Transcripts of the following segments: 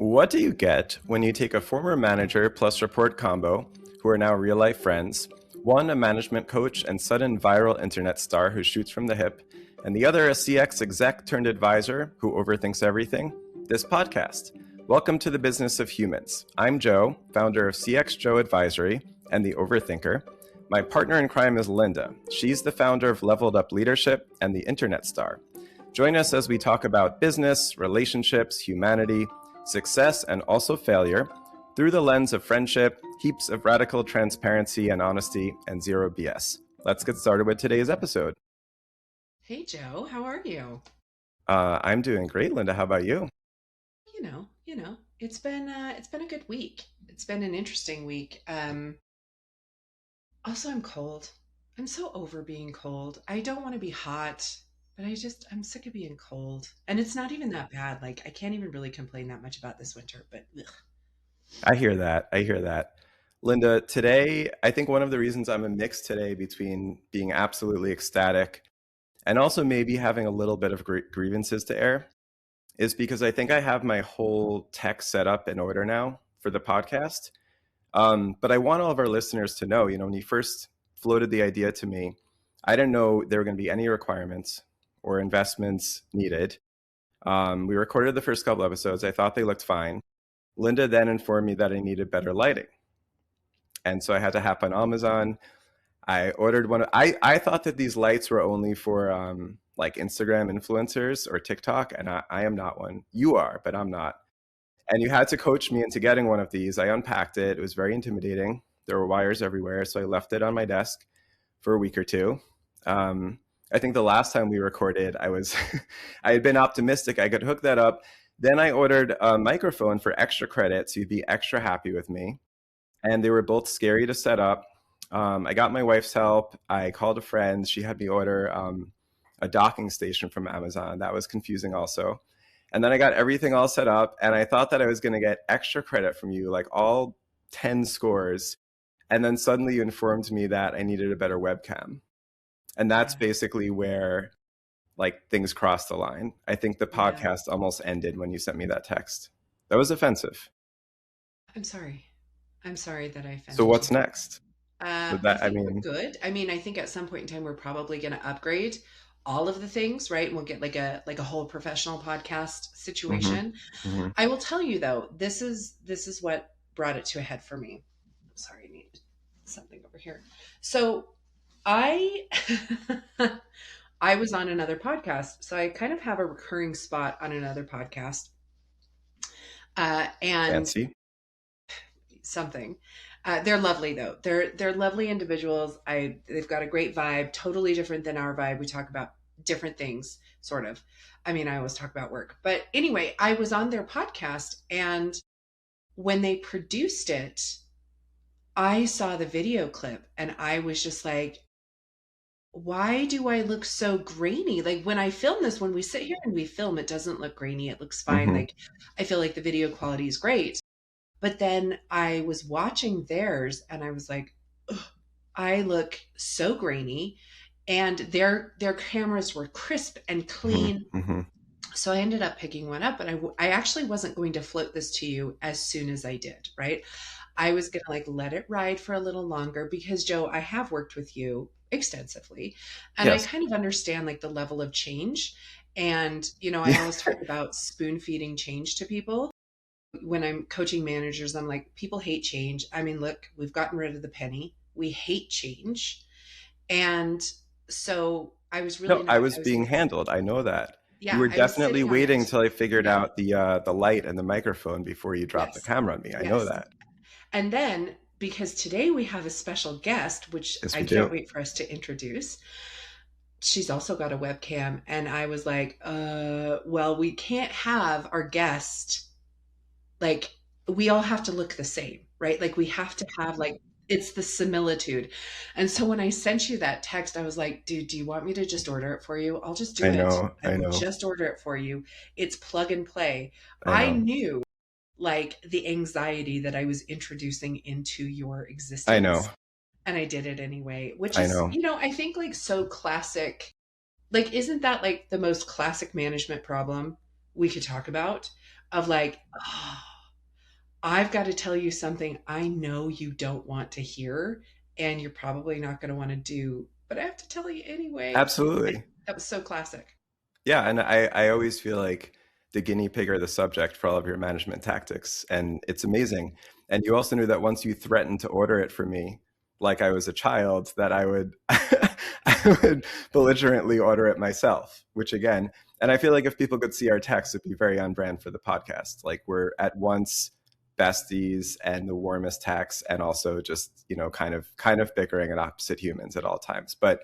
What do you get when you take a former manager plus report combo, who are now real life friends, one a management coach and sudden viral internet star who shoots from the hip, and the other a CX exec turned advisor who overthinks everything? This podcast. Welcome to the business of humans. I'm Joe, founder of CX Joe Advisory and the Overthinker. My partner in crime is Lynda. She's the founder of Leveled Up Leadership and the Internet Star. Join us as we talk about business, relationships, humanity, success, and also failure through the lens of friendship, heaps of radical transparency and honesty, and zero BS. Let's get started with today's episode. Hey, Joe, how are you? I'm doing great, Lynda. How about you? It's been a good week. It's been an interesting week. Also, I'm cold. I'm so over being cold. I don't want to be hot, but I'm sick of being cold. And it's not even that bad. Like, I can't even really complain that much about this winter, but ugh. I hear that. Lynda, today, I think one of the reasons I'm a mix today between being absolutely ecstatic and also maybe having a little bit of grievances to air is because I think I have my whole tech set up in order now for the podcast. But I want all of our listeners to know, when you first floated the idea to me, I didn't know there were going to be any requirements or investments needed. We recorded the first couple episodes. I thought they looked fine. Lynda then informed me that I needed better lighting. And so I had to hop on Amazon. I ordered one. I thought that these lights were only for like Instagram influencers or TikTok, and I am not one. You are, but I'm not. And you had to coach me into getting one of these. I unpacked it. It was very intimidating. There were wires everywhere, so I left it on my desk for a week or two. I think the last time we recorded, I had been optimistic I could hook that up. Then I ordered a microphone for extra credit, so you'd be extra happy with me. And they were both scary to set up. I got my wife's help. I called a friend. She had me order a docking station from Amazon. That was confusing also. And then I got everything all set up, and I thought that I was going to get extra credit from you, like all 10 scores. And then suddenly you informed me that I needed a better webcam. And that's basically where like things crossed the line. I think the podcast almost ended when you sent me that text. That was offensive. I'm sorry. I'm sorry that I offended So what's you. next? I think we're good. I mean, I think at some point in time we're probably going to upgrade all of the things, right? And we'll get like a whole professional podcast situation. Mm-hmm. I will tell you though, this is what brought it to a head for me. I'm sorry, I need something over here. So I I was on another podcast. So I kind of have a recurring spot on another podcast. And Fancy. something. They're lovely though. They're lovely individuals. They've got a great vibe, totally different than our vibe. We talk about different things, sort of. I mean, I always talk about work. But anyway, I was on their podcast, and when they produced it, I saw the video clip and I was just like, why do I look so grainy? Like when I film this, when we sit here and we film, it doesn't look grainy. It looks fine. Mm-hmm. Like I feel like the video quality is great. But then I was watching theirs and I was like, ugh, I look so grainy. And their cameras were crisp and clean. Mm-hmm. So I ended up picking one up, and I actually wasn't going to float this to you as soon as I did, right? I was going to like let it ride for a little longer because Joe, I have worked with you extensively and Yes. I kind of understand like the level of change. And, I always talk about spoon feeding change to people. When I'm coaching managers, I'm like, people hate change. I mean, look, we've gotten rid of the penny. We hate change. And so I was really I was being handled. I know that. Yeah, You were I was definitely sitting on waiting it. until I figured out the light and the microphone before you dropped the Yes. camera on me. I know Yes. that. And then because today we have a special guest, which Yes, I we can't do. wait for us to introduce. She's also got a webcam. And I was like, well, we can't have our guest, like, we all have to look the same, right? Like we have to have like, it's the similitude. And so when I sent you that text, I was like, dude, do you want me to just order it for you? I'll just do I it. know. I will just order it for you. It's plug and play. I I know. knew like the anxiety that I was introducing into your existence. I know. And I did it anyway, which I is, know. I think like so classic. Like, isn't that like the most classic management problem we could talk about of like, oh, I've got to tell you something I know you don't want to hear, and you're probably not going to want to do, but I have to tell you anyway. Absolutely. That was so classic. Yeah, and I always feel like the guinea pig or the subject for all of your management tactics, and it's amazing. And you also knew that once you threatened to order it for me, like I was a child, that I would I would belligerently order it myself. Which again, and I feel like if people could see our text, it'd be very on brand for the podcast. Like we're at once besties and the warmest texts, and also just kind of bickering and opposite humans at all times. But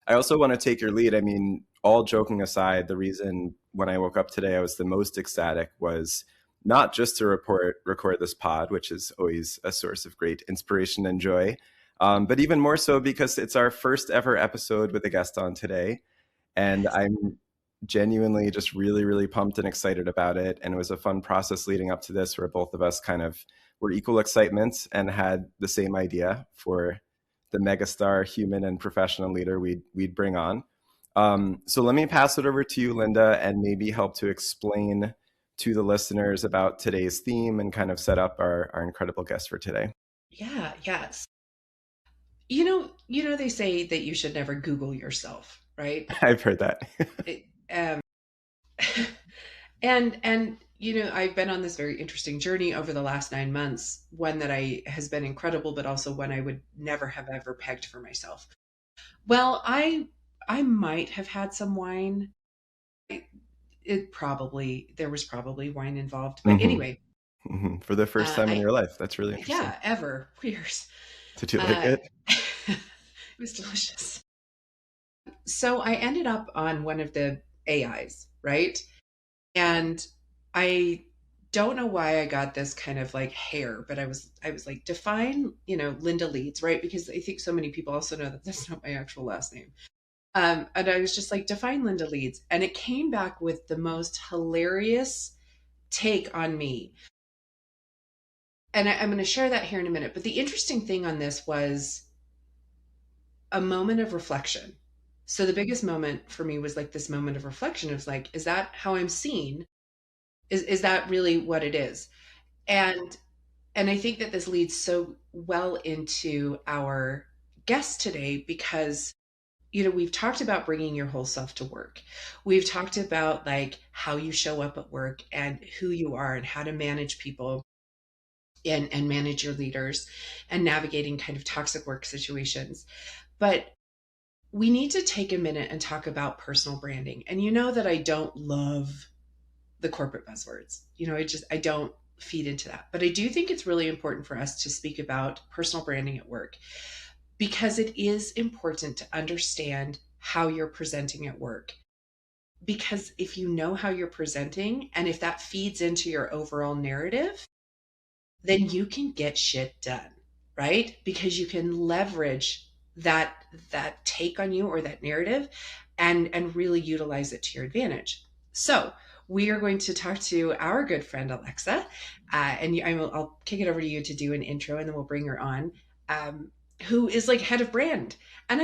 I also want to take your lead. I mean, all joking aside, the reason when I woke up today I was the most ecstatic was not just to record this pod, which is always a source of great inspiration and joy, but even more so because it's our first ever episode with a guest on today. And Yes. I'm genuinely just really, really pumped and excited about it. And it was a fun process leading up to this where both of us kind of were equal excitement and had the same idea for the megastar human and professional leader we'd bring on. So let me pass it over to you, Lynda, and maybe help to explain to the listeners about today's theme and kind of set up our incredible guest for today. Yeah, yes. They say that you should never Google yourself, right? I've heard that. It, and I've been on this very interesting journey over the last 9 months, one that I has been incredible, but also one I would never have ever pegged for myself. Well, I might have had some wine. There was probably wine involved, but Hmm. anyway, Hmm. For the first time in I your life. That's really interesting. yeah, ever years. Did you like Uh, it? it was delicious. So I ended up on one of the AIs, right? And I don't know why I got this kind of like hair, but I was like, define, Linda Leeds, right? Because I think so many people also know that that's not my actual last name. And I was just like, define Linda Leeds. And it came back with the most hilarious take on me. And I'm going to share that here in a minute. But the interesting thing on this was a moment of reflection. So the biggest moment for me was like this moment of reflection of like, is that how I'm seen? Is that really what it is? And and I think that this leads so well into our guest today because we've talked about bringing your whole self to work. We've talked about like how you show up at work and who you are and how to manage people and manage your leaders and navigating kind of toxic work situations. But we need to take a minute and talk about personal branding. And you know that I don't love the corporate buzzwords. I don't feed into that. But I do think it's really important for us to speak about personal branding at work because it is important to understand how you're presenting at work. Because if you know how you're presenting and if that feeds into your overall narrative, then you can get shit done, right? Because you can leverage that take on you or that narrative and really utilize it to your advantage. So we are going to talk to our good friend Alexa, I'll kick it over to you to do an intro, and then we'll bring her on, who is like head of brand. And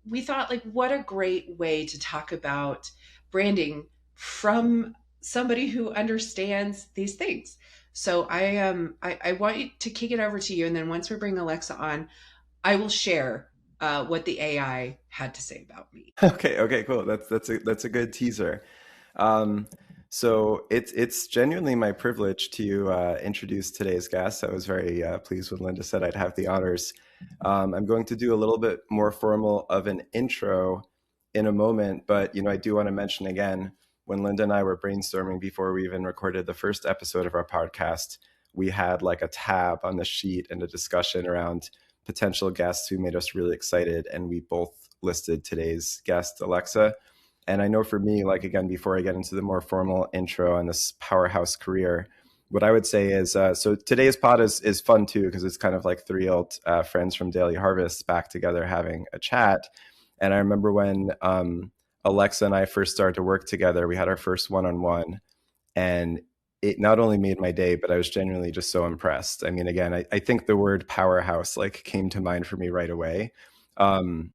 we thought like, what a great way to talk about branding from somebody who understands these things. So I want you to kick it over to you, and then once we bring Alexa on, I will share what the AI had to say about me. Okay, cool. That's a good teaser. Um, so it's genuinely my privilege to introduce today's guest. I was very pleased when Lynda said I'd have the honors. I'm going to do a little bit more formal of an intro in a moment, but I do want to mention again when Lynda and I were brainstorming before we even recorded the first episode of our podcast, we had like a tab on the sheet and a discussion around potential guests who made us really excited, and we both listed today's guest, Alexa. And I know for me, like again, before I get into the more formal intro on this powerhouse career, what I would say is so today's pod is fun too, because it's kind of like three old friends from Daily Harvest back together having a chat. And I remember when Alexa and I first started to work together, we had our first one-on-one, and it not only made my day, but I was genuinely just so impressed. I mean, again, I think the word powerhouse like came to mind for me right away. Um,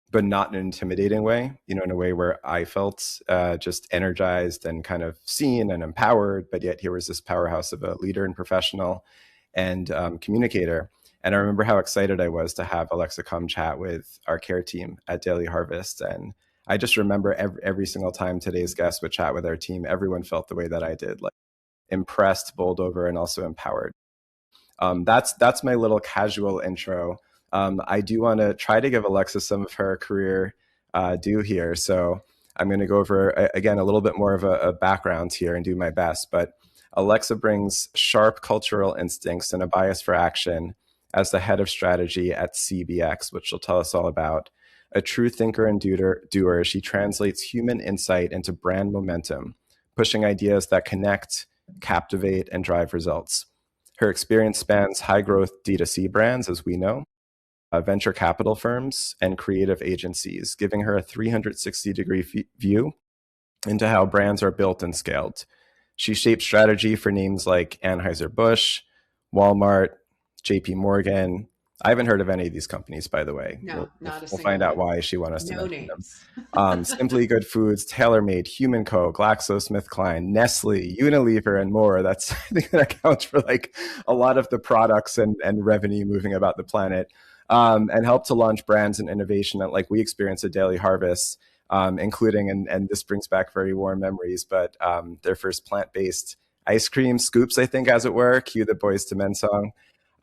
but not in an intimidating way, in a way where I felt just energized and kind of seen and empowered. But yet here was this powerhouse of a leader and professional and communicator. And I remember how excited I was to have Alexa come chat with our care team at Daily Harvest. And I just remember every single time today's guest would chat with our team, everyone felt the way that I did, like impressed, bowled over, and also empowered. That's my little casual intro. I do want to try to give Alexa some of her career due here. So I'm going to go over, again, a little bit more of a background here and do my best. But Alexa brings sharp cultural instincts and a bias for action as the head of strategy at CBX, which she'll tell us all about. A true thinker and doer, she translates human insight into brand momentum, pushing ideas that connect, captivate, and drive results. Her experience spans high-growth D2C brands, as we know, venture capital firms, and creative agencies, giving her a 360-degree view into how brands are built and scaled. She shaped strategy for names like Anheuser-Busch, Walmart, JP Morgan. I haven't heard of any of these companies, by the way. No, not a We'll single find out one. why she wants us to No mention names. them. Simply Good Foods, TaylorMade, Human Co., GlaxoSmithKline, Nestle, Unilever, and more. I think that accounts for like a lot of the products and revenue moving about the planet, and helped to launch brands and innovation that like we experience at Daily Harvest, including, and this brings back very warm memories, but their first plant-based ice cream scoops, I think, as it were, cue the Boys to Men song,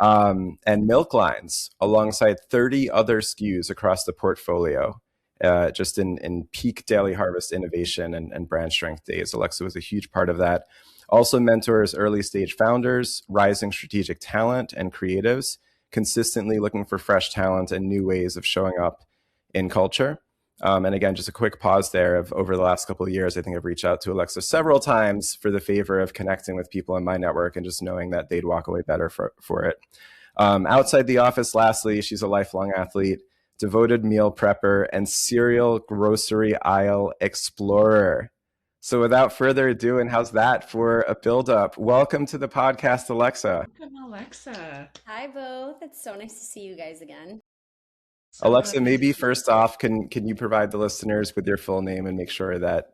and milk lines alongside 30 other SKUs across the portfolio, just in peak Daily Harvest innovation and brand strength days. Alexa was a huge part of that. Also mentors early stage founders, rising strategic talent, and creatives, consistently looking for fresh talent and new ways of showing up in culture. And again, just a quick pause there of over the last couple of years, I think I've reached out to Alexa several times for the favor of connecting with people in my network and just knowing that they'd walk away better for it. Outside the office, lastly, she's a lifelong athlete, devoted meal prepper, and serial grocery aisle explorer. So without further ado, and how's that for a build-up? Welcome to the podcast, Alexa. Welcome, Alexa. Hi, both. It's so nice to see you guys again. So Alexa, lovely to maybe see you. first off, can you provide the listeners with your full name and make sure that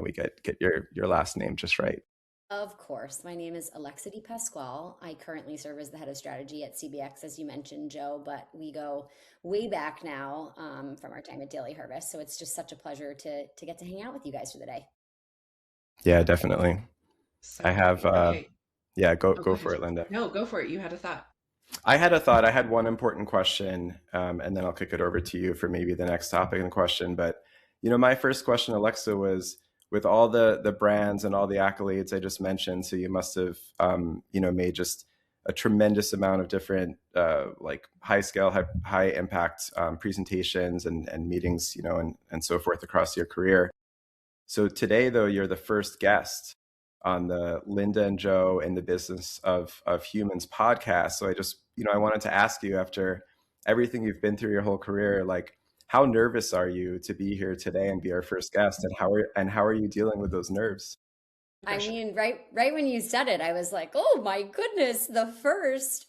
we get your last name just right? Of course. My name is Alexa DePasquale. I currently serve as the head of strategy at CBX, as you mentioned, Joe, but we go way back now from our time at Daily Harvest. So it's just such a pleasure to get to hang out with you guys for the day. Yeah, definitely. So I have okay. yeah, go Go for it, ahead. Lynda. No, go for it. You had a thought. I had a thought. I had one important question, and then I'll kick it over to you for maybe the next topic and question. But my first question, Alexa, was with all the brands and all the accolades I just mentioned. So you must have made just a tremendous amount of different like high scale, high impact presentations and meetings, and so forth across your career. So today, though, you're the first guest on the Lynda and Joe in the Business of Humans podcast. So I just, I wanted to ask you, after everything you've been through your whole career, like how nervous are you to be here today and be our first guest, and how are you dealing with those nerves? I mean, right when you said it, I was like, "Oh my goodness, the first."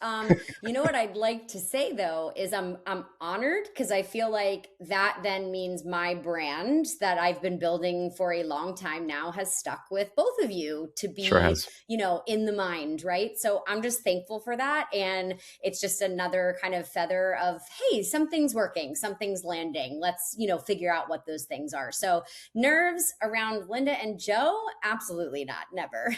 You know what I'd like to say though is I'm honored because I feel like that then means my brand that I've been building for a long time now has stuck with both of you to be, Sure has. in the mind, right? So I'm just thankful for that, and it's just another kind of feather of, hey, something's working, something's landing. Let's figure out what those things are. So nerves around Lynda and Joe, absolutely not, never.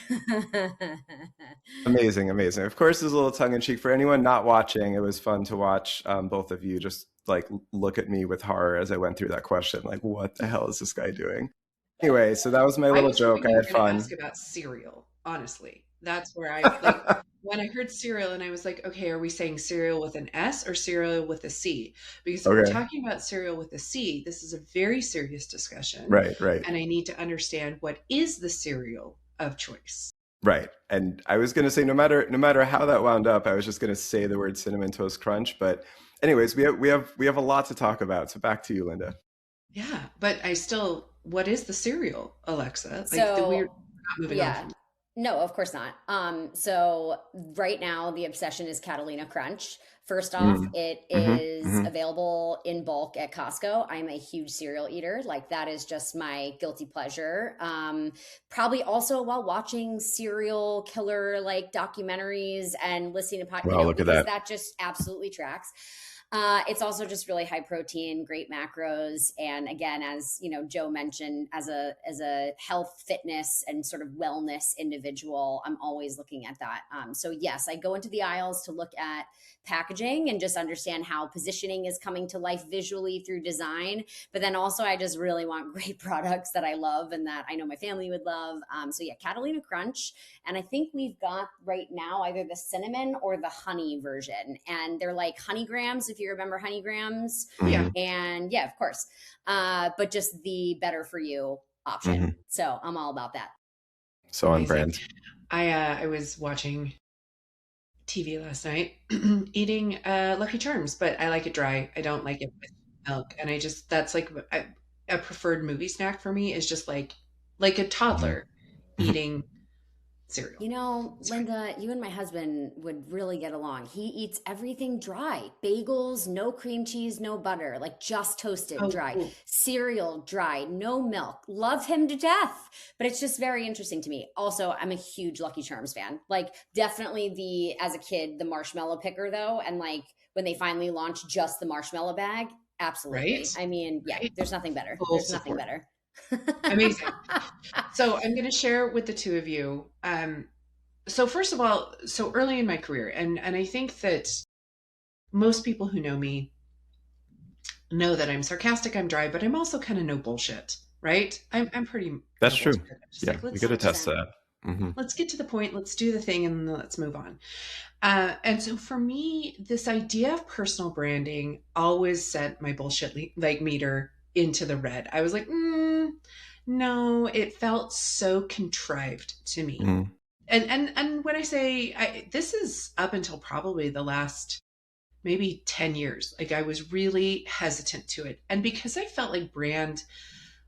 Amazing, amazing. Of course, there's a little tongue in cheek for anyone not watching. It was fun to watch both of you just like look at me with horror as I went through that question. Like, what the hell is this guy doing? Anyway, so that was my I little was hoping joke. I you were had going to fun. ask about cereal, honestly. That's where I like when I heard cereal and I was like, okay, are we saying cereal with an S or cereal with a C? Because if we're Okay, talking about cereal with a C, this is a very serious discussion. right, right. And I need to understand what is the cereal of choice. Right. And I was going to say, no matter how that wound up, I was just going to say the word Cinnamon Toast Crunch. But anyways, we have a lot to talk about. So back to you, Lynda. Yeah, but what is the cereal, Alexa? Like we're So, not moving on yeah. from. No, of course not. So right now the obsession is Catalina Crunch. First off, Mm. it Hmm. is Hmm. available in bulk at Costco. I'm a huge cereal eater. Like that is just my guilty pleasure. Probably also while watching serial killer like documentaries and listening to Wow, look at because that. that just absolutely tracks. It's also just really high protein, great macros, and again, as you know, Joe mentioned, as a health, fitness, and sort of wellness individual, I'm always looking at that. So yes, I go into the aisles to look at packaging and just understand how positioning is coming to life visually through design. But then also, I just really want great products that I love and that I know my family would love. So yeah, Catalina Crunch, and I think we've got right now either the cinnamon or the honey version, and they're like honey grams if you remember honey grams. Oh yeah. Hmm. And yeah, of course, but just the better for you option. Hmm. So I'm all about that. So on Amazing. brand. I was watching TV last night, eating Lucky Charms, but I like it dry. I don't like it with milk, and I just that's like a preferred movie snack for me is just like a Hmm. toddler eating cereal. You know, It's great. Linda, you and my husband would really get along. He eats everything dry. Bagels, no cream cheese, no butter, like just toasted Oh, dry. cool. Cereal, dry, no milk. Love him to death. But it's just very interesting to me. Also, I'm a huge Lucky Charms fan. Like definitely as a kid, the marshmallow picker though. And like when they finally launched just the marshmallow bag, Right? absolutely. I mean, yeah, Right? there's nothing better. Full There's nothing support. better. Amazing. So I'm going to share with the two of you. So first of all, so early in my career, and I think that most people who know me know that I'm sarcastic, I'm dry, but I'm also kind of no bullshit, right? I'm pretty That's no true. bullshit. I'm just Yeah, like we let's could attest Percent. to that. Hmm. let's get to the point, let's do the thing, and let's move on. And so for me, this idea of personal branding always sent my bullshit like meter into the red. I was like, no, it felt so contrived to me. Hmm. And when I say this is up until probably the last maybe 10 years, like I was really hesitant to it. And because I felt like brand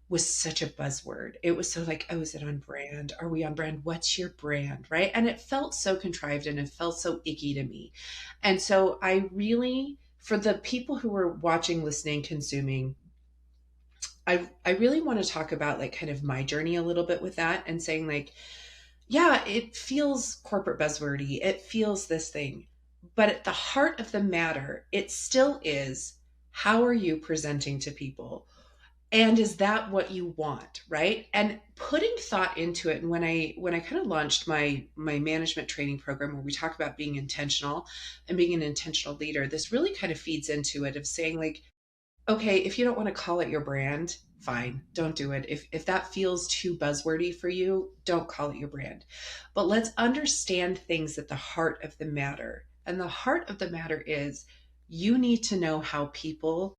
was such a buzzword, it was so like, oh, is it on brand? Are we on brand? What's your brand? Right. And it felt so contrived and it felt so icky to me. And so I really, for the people who were watching, listening, consuming, I really want to talk about like kind of my journey a little bit with that and saying like, yeah, it feels corporate buzzwordy. It feels this thing. But at the heart of the matter, it still is how are you presenting to people? And is that what you want, right? And putting thought into it. And when I kind of launched my management training program where we talk about being intentional and being an intentional leader, this really kind of feeds into it of saying like, okay, if you don't want to call it your brand, fine, don't do it. If that feels too buzzwordy for you, don't call it your brand. But let's understand things at the heart of the matter. And the heart of the matter is you need to know how people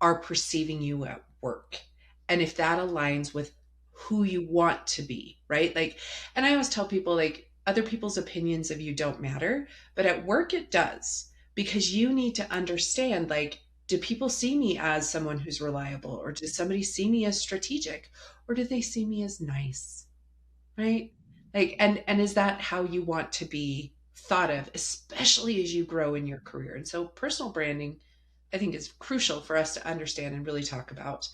are perceiving you at work. And if that aligns with who you want to be, right? Like, and I always tell people like other people's opinions of you don't matter, but at work it does because you need to understand like, do people see me as someone who's reliable or does somebody see me as strategic or do they see me as nice, right? Like, and is that how you want to be thought of, especially as you grow in your career? And so personal branding I think is crucial for us to understand and really talk about.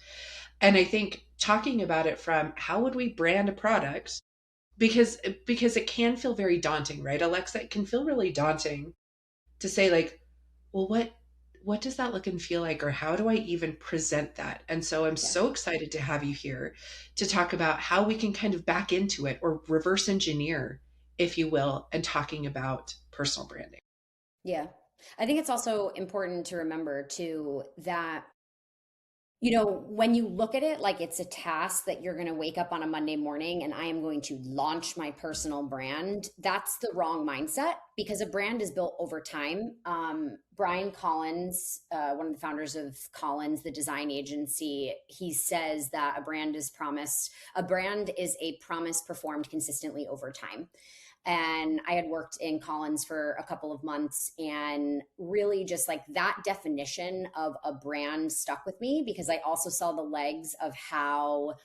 And I think talking about it from how would we brand a product because it can feel very daunting, right? Alexa, it can feel really daunting to say like, well, what does that look and feel like or how do I even present that? And so I'm Yeah. so excited to have you here to talk about how we can kind of back into it or reverse engineer, if you will, and talking about personal branding. Yeah. I think it's also important to remember too that when you look at it like it's a task that you're going to wake up on a Monday morning and I am going to launch my personal brand, that's the wrong mindset because a brand is built over time. Brian Collins, one of the founders of Collins, the design agency, he says that a brand is a promise performed consistently over time. And I had worked in Collins for a couple of months and really just like that definition of a brand stuck with me because I also saw the legs of how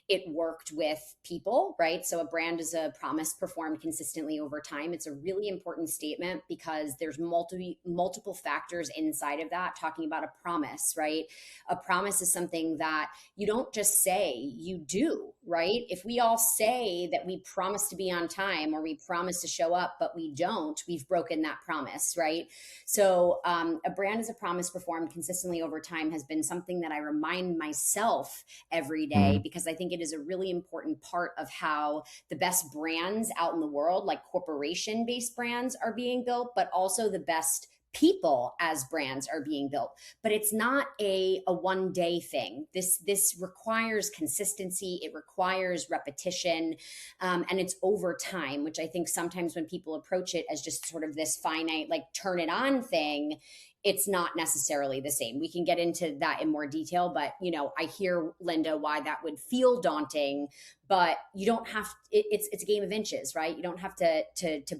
it worked with people, right? So a brand is a promise performed consistently over time. It's a really important statement because there's multiple factors inside of that talking about a promise, right? A promise is something that you don't just say, you do, right? If we all say that we promise to be on time or we promise to show up, but we don't, we've broken that promise, right? So a brand as a promise performed consistently over time has been something that I remind myself every day because I think it is a really important part of how the best brands out in the world, like corporation-based brands, are being built, but also the best people as brands are being built. But it's not a one day thing. This requires consistency, it requires repetition, and it's over time, which I think sometimes when people approach it as just sort of this finite, like turn it on thing, it's not necessarily the same. We can get into that in more detail, but I hear, Lynda, why that would feel daunting, but you don't have, it's a game of inches, right? You don't have to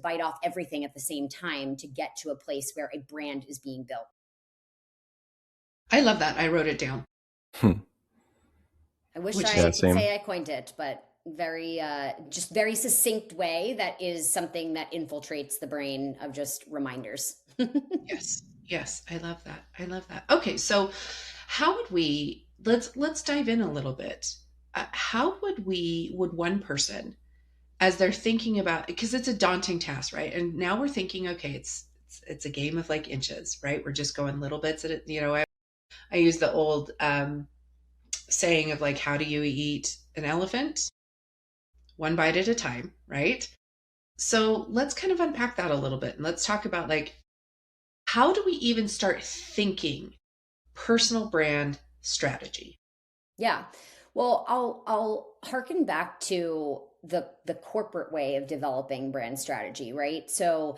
bite off everything at the same time to get to a place where a brand is being built. I love that. I wrote it down. I wish I could say I coined it, but very succinct way that is something that infiltrates the brain of just reminders. Yes, I love that. Okay, so how would we, let's dive in a little bit. How would one person, as they're thinking about, because it's a daunting task, right? And now we're thinking, okay, it's a game of like inches, right? We're just going little bits at it. I use the old saying of like, how do you eat an elephant? One bite at a time, right? So let's kind of unpack that a little bit and let's talk about like, how do we even start thinking personal brand strategy? Yeah. Well, I'll harken back to the corporate way of developing brand strategy, right? So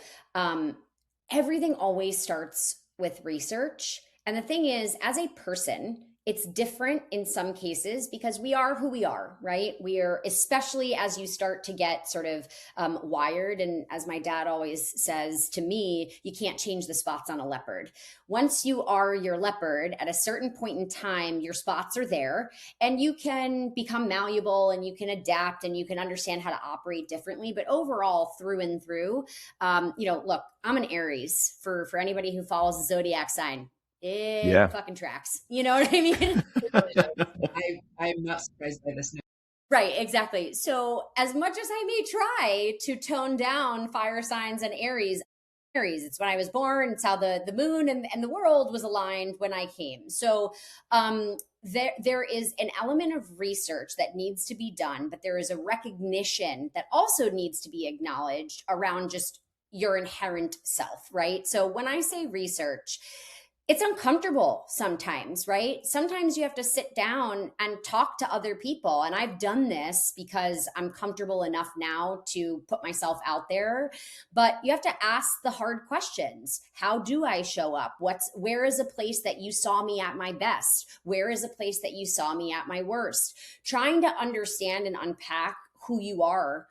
everything always starts with research. And the thing is, as a person, it's different in some cases because we are who we are, right? We are, especially as you start to get sort of wired. And as my dad always says to me, you can't change the spots on a leopard. Once you are your leopard, at a certain point in time, your spots are there and you can become malleable and you can adapt and you can understand how to operate differently. But overall, through and through, look, I'm an Aries for anybody who follows the zodiac sign. It fucking tracks. You know what I mean? I'm not surprised by this. Right, exactly. So as much as I may try to tone down fire signs and Aries, it's when I was born. It's how the moon and the world was aligned when I came. So there is an element of research that needs to be done, but there is a recognition that also needs to be acknowledged around just your inherent self, right? So when I say research, it's uncomfortable sometimes, right? Sometimes you have to sit down and talk to other people. And I've done this because I'm comfortable enough now to put myself out there. But you have to ask the hard questions. How do I show up? Where is a place that you saw me at my best? Where is a place that you saw me at my worst? Trying to understand and unpack who you are,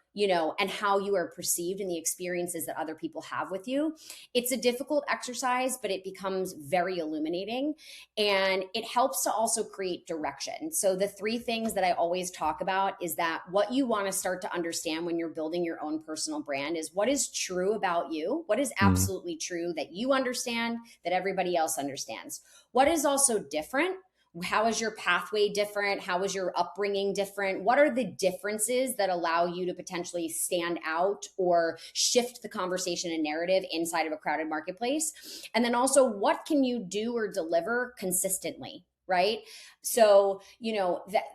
and how you are perceived and the experiences that other people have with you. It's a difficult exercise, but it becomes very illuminating and it helps to also create direction. So the three things that I always talk about is that what you want to start to understand when you're building your own personal brand is what is true about you, what is absolutely true that you understand, that everybody else understands. What is also different? How is your pathway different? How is your upbringing different? What are the differences that allow you to potentially stand out or shift the conversation and narrative inside of a crowded marketplace? And then also, what can you do or deliver consistently, right? So,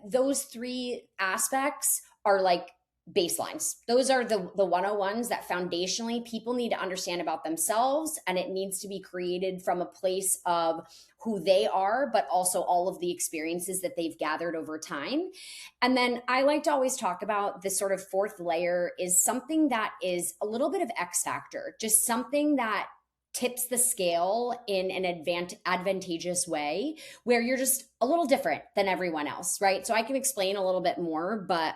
those three aspects are like baselines. Those are the 101s that foundationally people need to understand about themselves, and it needs to be created from a place of who they are, but also all of the experiences that they've gathered over time. And then I like to always talk about this sort of fourth layer is something that is a little bit of X factor, just something that tips the scale in an advantageous way where you're just a little different than everyone else, right? So I can explain a little bit more, but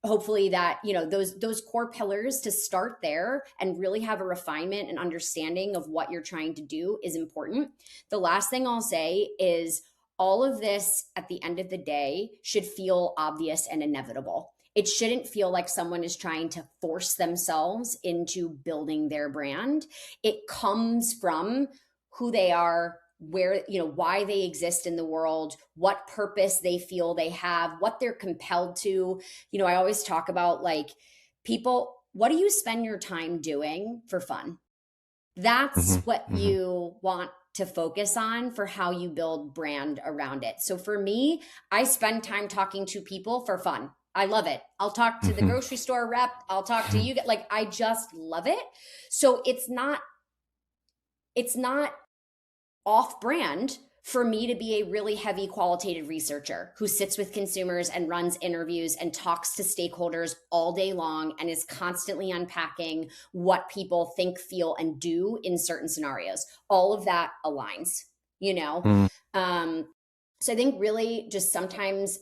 hopefully that, those core pillars to start there and really have a refinement and understanding of what you're trying to do is important. The last thing I'll say is all of this at the end of the day should feel obvious and inevitable. It shouldn't feel like someone is trying to force themselves into building their brand. It comes from who they are, where, why they exist in the world, what purpose they feel they have, what they're compelled to. I always talk about, like, people, what do you spend your time doing for fun? That's what you want to focus on for how you build brand around it. So for me, I spend time talking to people for fun. I love it. I'll talk to the grocery store rep. I'll talk to you. Like, I just love it. So it's not off brand for me to be a really heavy qualitative researcher who sits with consumers and runs interviews and talks to stakeholders all day long and is constantly unpacking what people think, feel, and do in certain scenarios. All of that aligns, So I think really just sometimes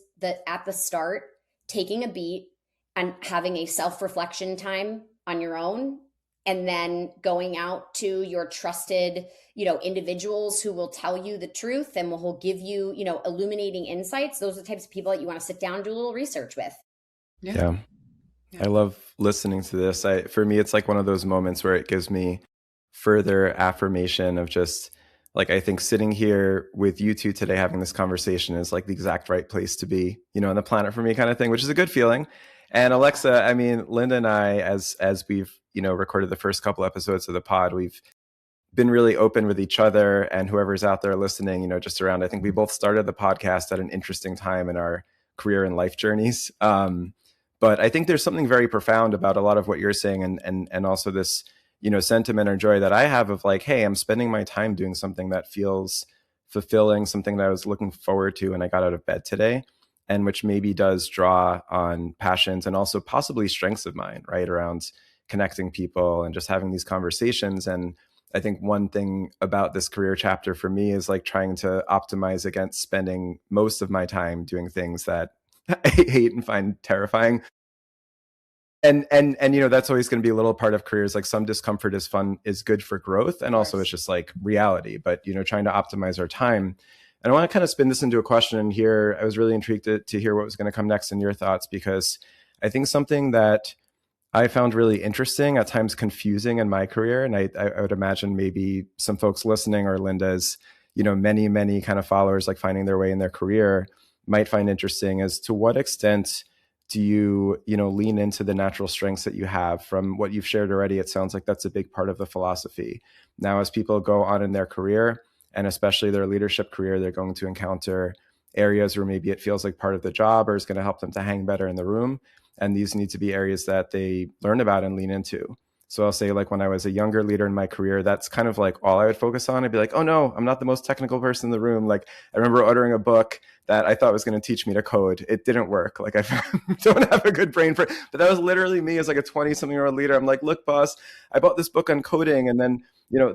at the start, taking a beat and having a self-reflection time on your own, and then going out to your trusted, individuals who will tell you the truth and will give you, illuminating insights. Those are the types of people that you want to sit down and do a little research with. Yeah. I love listening to this. For me, it's like one of those moments where it gives me further affirmation of just, like, I think sitting here with you two today having this conversation is like the exact right place to be, on the planet for me, kind of thing, which is a good feeling. And Alexa, I mean, Lynda and I, as we've, recorded the first couple episodes of the pod, we've been really open with each other and whoever's out there listening, just around, I think we both started the podcast at an interesting time in our career and life journeys. But I think there's something very profound about a lot of what you're saying, and also this, sentiment or joy that I have of, like, hey, I'm spending my time doing something that feels fulfilling, something that I was looking forward to when I got out of bed today, and which maybe does draw on passions and also possibly strengths of mine, right, around connecting people and just having these conversations. And I think one thing about this career chapter for me is like trying to optimize against spending most of my time doing things that I hate and find terrifying. And that's always going to be a little part of careers. Like, some discomfort is fun, is good for growth, and also it's just like reality. But trying to optimize our time. And I want to kind of spin this into a question here. I was really intrigued to hear what was going to come next in your thoughts, because I think something that I found really interesting, at times confusing in my career, and I would imagine maybe some folks listening, or Lynda's, many kind of followers, like finding their way in their career, might find interesting, is to what extent do you, lean into the natural strengths that you have? From what you've shared already, it sounds like that's a big part of the philosophy. Now, as people go on in their career, and especially their leadership career, they're going to encounter areas where maybe it feels like part of the job or is going to help them to hang better in the room. And these need to be areas that they learn about and lean into. So I'll say, like, when I was a younger leader in my career, that's kind of like all I would focus on. I'd be like, oh no, I'm not the most technical person in the room. Like, I remember ordering a book that I thought was going to teach me to code. It didn't work. Like, I don't have a good brain for it. But that was literally me as like a 20-something-year-old leader. I'm like, look, boss, I bought this book on coding, and then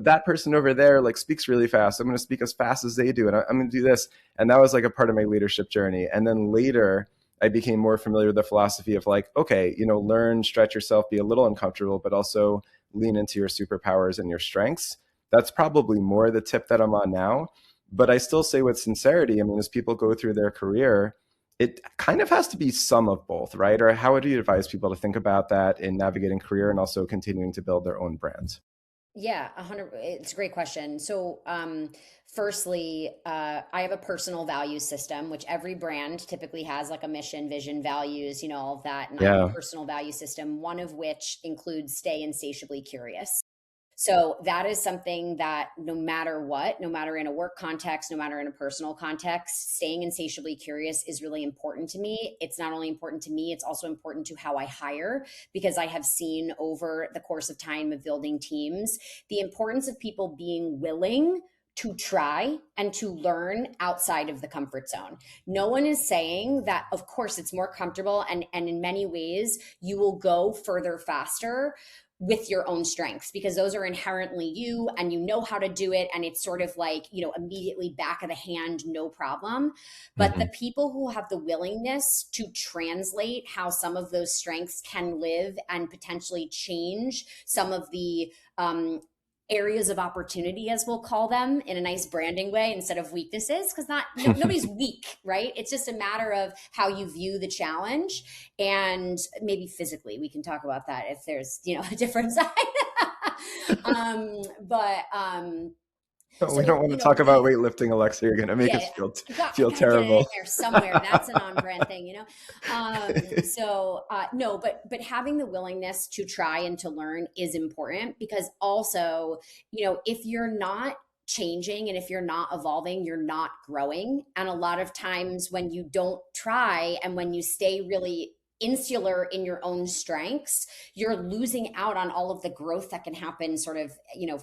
that person over there like speaks really fast. I'm going to speak as fast as they do, and I'm going to do this. And that was like a part of my leadership journey. And then later, I became more familiar with the philosophy of, like, okay, learn, stretch yourself, be a little uncomfortable, but also lean into your superpowers and your strengths. That's probably more the tip that I'm on now. But I still say with sincerity, I mean, as people go through their career, it kind of has to be some of both, right? Or how would you advise people to think about that in navigating career and also continuing to build their own brands? Yeah, 100. It's a great question. So, firstly, I have a personal value system, which every brand typically has, like a mission, vision, values, all of that. And I have a personal value system, one of which includes stay insatiably curious. So that is something that no matter what, no matter in a work context, no matter in a personal context, staying insatiably curious is really important to me. It's not only important to me, it's also important to how I hire, because I have seen over the course of time of building teams, the importance of people being willing to try and to learn outside of the comfort zone. No one is saying that, of course, it's more comfortable, and in many ways you will go further faster with your own strengths, because those are inherently you and you know how to do it. And it's sort of like, immediately back of the hand, no problem. But the people who have the willingness to translate how some of those strengths can live and potentially change some of the areas of opportunity, as we'll call them, in a nice branding way instead of weaknesses, because nobody's weak, right? It's just a matter of how you view the challenge, and maybe physically we can talk about that if there's a different side. But We don't want to talk about weightlifting, Alexa. You're going to make us feel I gotta terrible. get it in there somewhere. That's an on-brand thing, No, but having the willingness to try and to learn is important, because also, if you're not changing and if you're not evolving, you're not growing. And a lot of times when you don't try and when you stay really insular in your own strengths, you're losing out on all of the growth that can happen sort of,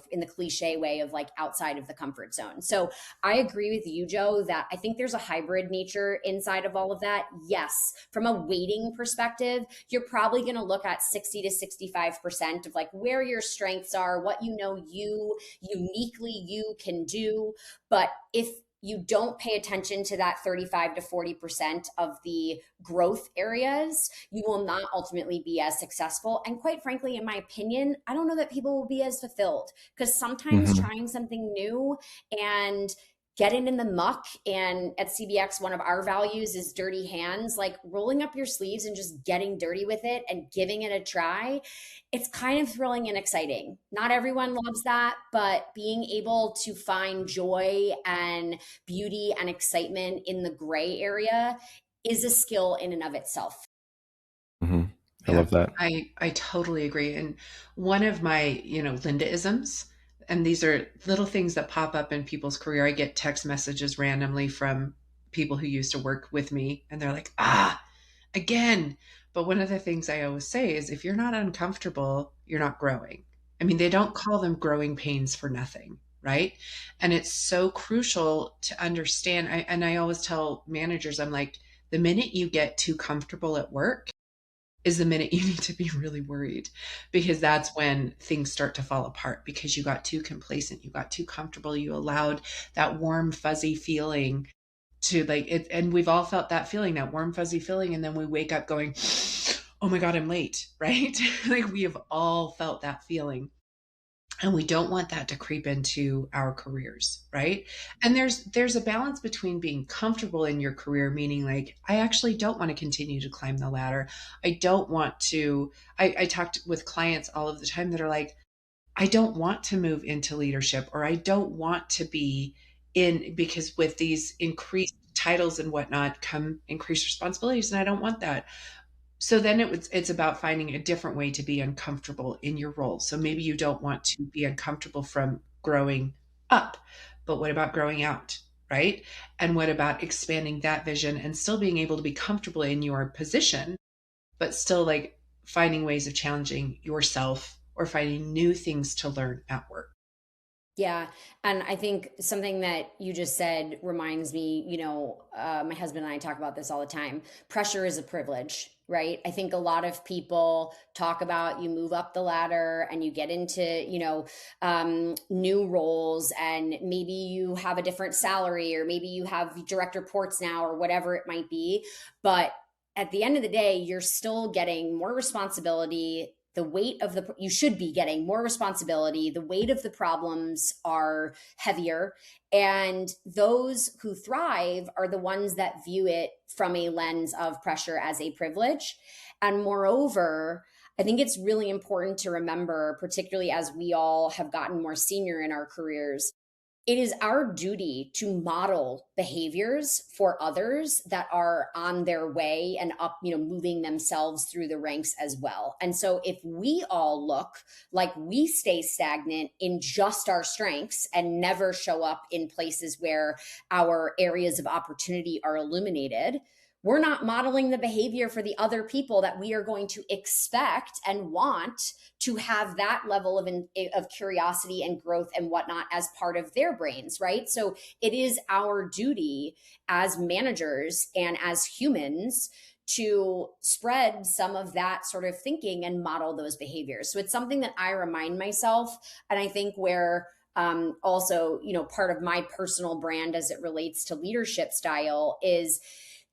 in the cliche way of like outside of the comfort zone. So I agree with you, Joe, that I think there's a hybrid nature inside of all of that. Yes, from a weighting perspective, you're probably going to look at 60 to 65% of like where your strengths are, what you uniquely you can do. But if you don't pay attention to that 35 to 40% of the growth areas, you will not ultimately be as successful. And quite frankly, in my opinion, I don't know that people will be as fulfilled, because sometimes trying something new and getting in the muck, and at CBX, one of our values is dirty hands, like rolling up your sleeves and just getting dirty with it and giving it a try. It's kind of thrilling and exciting. Not everyone loves that, but being able to find joy and beauty and excitement in the gray area is a skill in and of itself. I love that. I totally agree. And one of my, Lynda-isms, and these are little things that pop up in people's career. I get text messages randomly from people who used to work with me, and they're like, again. But one of the things I always say is, if you're not uncomfortable, you're not growing. I mean, they don't call them growing pains for nothing, right? And it's so crucial to understand. I always tell managers, I'm like, the minute you get too comfortable at work is the minute you need to be really worried, because that's when things start to fall apart, because you got too complacent, you got too comfortable, you allowed that warm, fuzzy feeling to like it. And we've all felt that feeling, that warm, fuzzy feeling. And then we wake up going, oh my God, I'm late, right? Like we have all felt that feeling. And we don't want that to creep into our careers, right? And there's a balance between being comfortable in your career, meaning like, I actually don't want to continue to climb the ladder. I don't want to, I talked with clients all of the time that are like, I don't want to move into leadership, or I don't want to be in, because with these increased titles and whatnot come increased responsibilities, and I don't want that. So then it's about finding a different way to be uncomfortable in your role. So maybe you don't want to be uncomfortable from growing up, but what about growing out, right? And what about expanding that vision and still being able to be comfortable in your position, but still like finding ways of challenging yourself or finding new things to learn at work. Yeah. And I think something that you just said reminds me, my husband and I talk about this all the time. Pressure is a privilege, right? I think a lot of people talk about, you move up the ladder and you get into, new roles, and maybe you have a different salary, or maybe you have direct reports now, or whatever it might be. But at the end of the day, you're still getting more responsibility. You should be getting more responsibility. The weight of the problems are heavier. And those who thrive are the ones that view it from a lens of pressure as a privilege. And moreover, I think it's really important to remember, particularly as we all have gotten more senior in our careers, it is our duty to model behaviors for others that are on their way and up, moving themselves through the ranks as well. And so if we all look like we stay stagnant in just our strengths and never show up in places where our areas of opportunity are illuminated, we're not modeling the behavior for the other people that we are going to expect and want to have that level of curiosity and growth and whatnot as part of their brains, right? So it is our duty as managers and as humans to spread some of that sort of thinking and model those behaviors. So it's something that I remind myself. And I think where also, part of my personal brand as it relates to leadership style is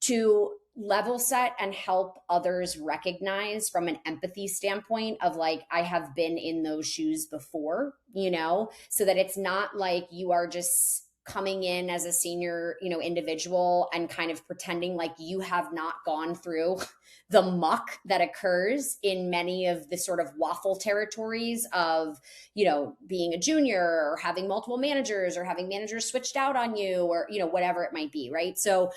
to level set and help others recognize from an empathy standpoint of like, I have been in those shoes before, so that it's not like you are just coming in as a senior, individual and kind of pretending like you have not gone through the muck that occurs in many of the sort of waffle territories of, being a junior or having multiple managers or having managers switched out on you or, whatever it might be. Right. So,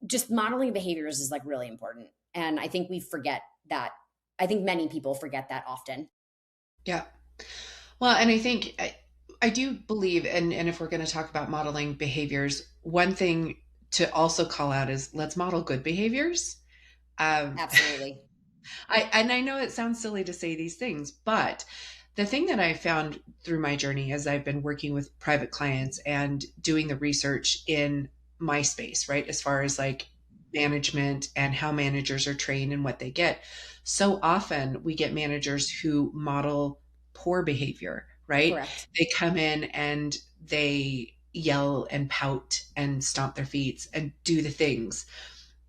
just modeling behaviors is like really important. And I think we forget that. I think many people forget that often. Yeah. Well, and I think I do believe, and if we're going to talk about modeling behaviors, one thing to also call out is let's model good behaviors. Absolutely. I know it sounds silly to say these things, but the thing that I found through my journey as I've been working with private clients and doing the research in my space, right, as far as like management and how managers are trained and what they get, so often we get managers who model poor behavior, right? Correct. They come in and they yell and pout and stomp their feet and do the things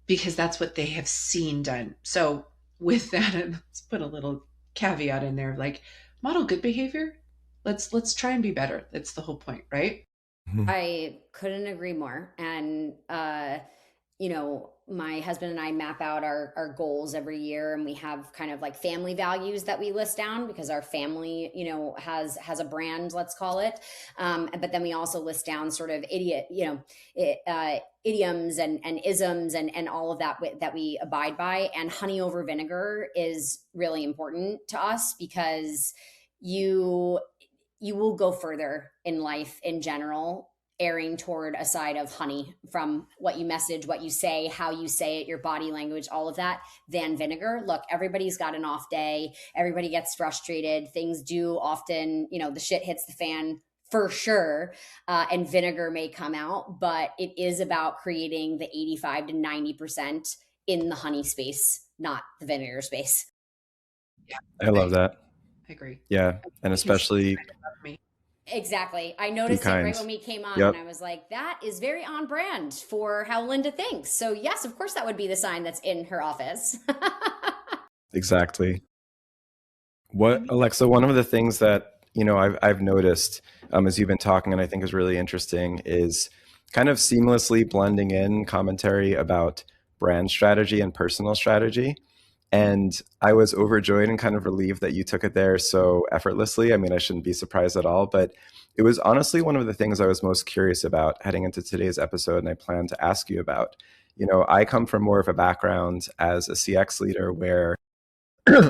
because that's what they have seen done. So with that, let's put a little caveat in there, like model good behavior. Let's try and be better. That's the whole point, right? I couldn't agree more. And, my husband and I map out our goals every year, and we have kind of like family values that we list down because our family, has a brand, let's call it. But then we also list down sort of idioms and isms and all of that that we abide by. And honey over vinegar is really important to us because you will go further in life in general erring toward a side of honey from what you message, what you say, how you say it, your body language, all of that, than vinegar. Look, everybody's got an off day. Everybody gets frustrated. Things do often, the shit hits the fan for sure. And vinegar may come out, but it is about creating the 85 to 90% in the honey space, not the vinegar space. Yeah. I love that. I agree. Yeah. And especially Exactly. I noticed it right when we came on, Yep. and I was like, that is very on brand for how Lynda thinks. So yes, of course that would be the sign that's in her office. Exactly. Alexa, one of the things that, I've noticed as you've been talking, and I think is really interesting, is kind of seamlessly blending in commentary about brand strategy and personal strategy. And I was overjoyed and kind of relieved that you took it there so effortlessly. I mean, I shouldn't be surprised at all, but it was honestly one of the things I was most curious about heading into today's episode, and I plan to ask you about. I come from more of a background as a CX leader where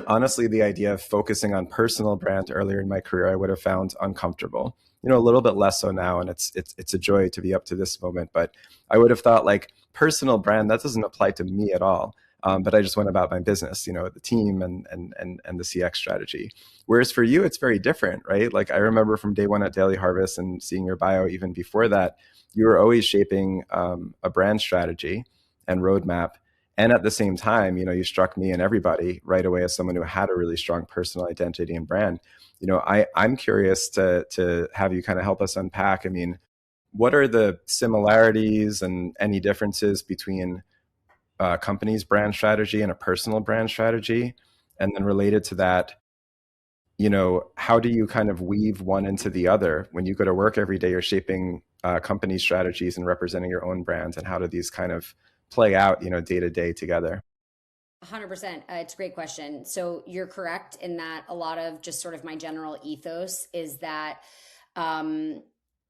honestly, the idea of focusing on personal brand earlier in my career, I would have found uncomfortable. A little bit less so now, and it's a joy to be up to this moment. But I would have thought like personal brand, that doesn't apply to me at all. But I just went about my business, the team and the CX strategy. Whereas for you, it's very different, right? Like I remember from day one at Daily Harvest and seeing your bio even before that, you were always shaping a brand strategy and roadmap. And at the same time, you struck me and everybody right away as someone who had a really strong personal identity and brand. I'm curious to have you kind of help us unpack. I mean, what are the similarities and any differences between a company's brand strategy and a personal brand strategy? And then related to that, how do you kind of weave one into the other? When you go to work every day, you're shaping company strategies and representing your own brands. And how do these kind of play out, day to day together? 100%. It's a great question. So you're correct in that a lot of just sort of my general ethos is that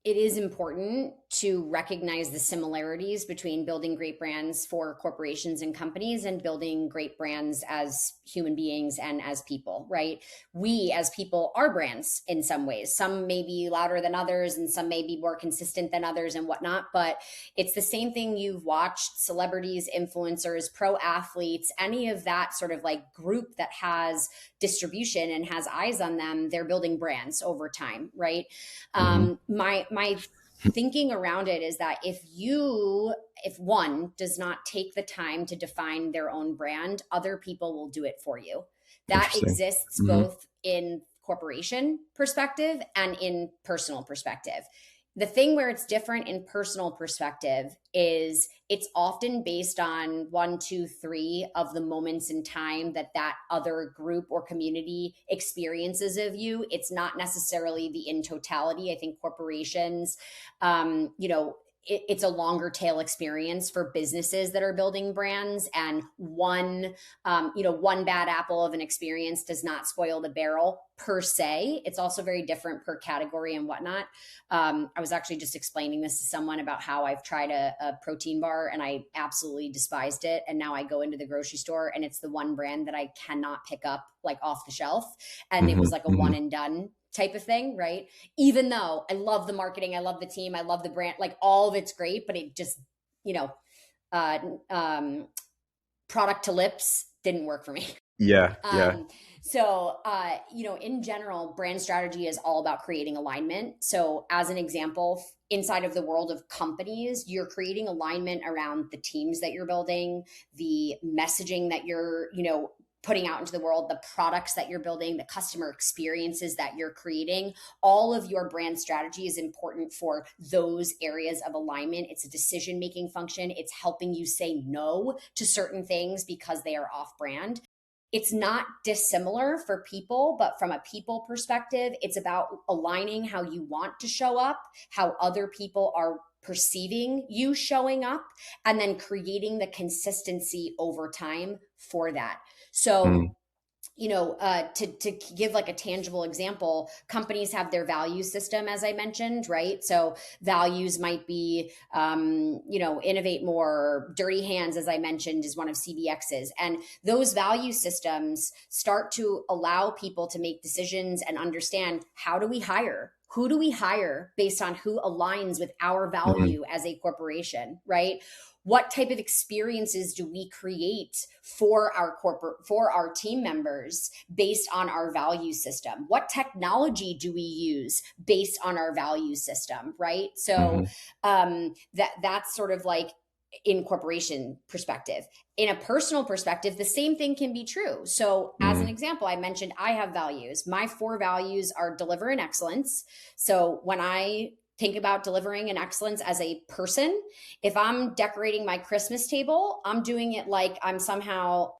it is important to recognize the similarities between building great brands for corporations and companies and building great brands as human beings and as people, right? We as people are brands in some ways. Some may be louder than others and some may be more consistent than others and whatnot, but it's the same thing you've watched celebrities, influencers, pro athletes, any of that sort of like group that has distribution and has eyes on them, they're building brands over time, right? My thinking around it is that if one does not take the time to define their own brand, other people will do it for you. That exists both in corporation perspective and in personal perspective. The thing where it's different in personal perspective is it's often based on 1, 2, 3 of the moments in time that that other group or community experiences of you. It's not necessarily the in totality. I think corporations, it's a longer tail experience for businesses that are building brands, and one bad apple of an experience does not spoil the barrel per se. It's also very different per category and whatnot. I was actually just explaining this to someone about how I've tried a protein bar and I absolutely despised it. And now I go into the grocery store and it's the one brand that I cannot pick up like off the shelf. And it was like a one and done type of thing, right? Even though I love the marketing, I love the team, I love the brand, like all of it's great, but it just, product to lips didn't work for me. Yeah. So, in general, brand strategy is all about creating alignment. So as an example, inside of the world of companies, you're creating alignment around the teams that you're building, the messaging that you're, putting out into the world, the products that you're building, the customer experiences that you're creating. All of your brand strategy is important for those areas of alignment. It's a decision-making function. It's helping you say no to certain things because they are off-brand. It's not dissimilar for people, but from a people perspective, it's about aligning how you want to show up, how other people are perceiving you showing up, and then creating the consistency over time for that. So, to give like a tangible example, companies have their value system, as I mentioned, right? So values might be, innovate more, dirty hands, as I mentioned, is one of CVX's. And those value systems start to allow people to make decisions and understand, how do we hire? Who do we hire based on who aligns with our value as a corporation, right? What type of experiences do we create for our team members based on our value system? What technology do we use based on our value system, right? So that's sort of like in corporation perspective. In a personal perspective, the same thing can be true. So as an example, I mentioned I have values. My 4 values are deliver and excellence. So when I think about delivering an excellence as a person, if I'm decorating my Christmas table, I'm doing it like I'm somehow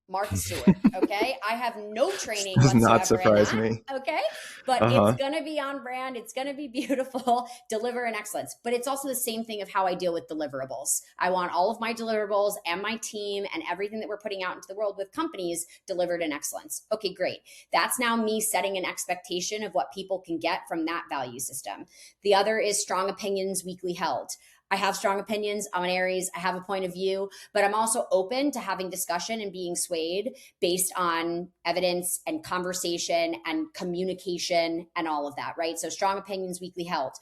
Martha Stewart. Okay. I have no training Does whatsoever not surprise in that, me. okay. But it's going to be on brand. It's going to be beautiful, deliver an excellence. But it's also the same thing of how I deal with deliverables. I want all of my deliverables and my team and everything that we're putting out into the world with companies delivered in excellence. Okay, great. That's now me setting an expectation of what people can get from that value system. The other is strong opinions weakly held. I have strong opinions. I'm an Aries. I have a point of view, but I'm also open to having discussion and being swayed based on evidence and conversation and communication and all of that, right? So strong opinions, weakly held.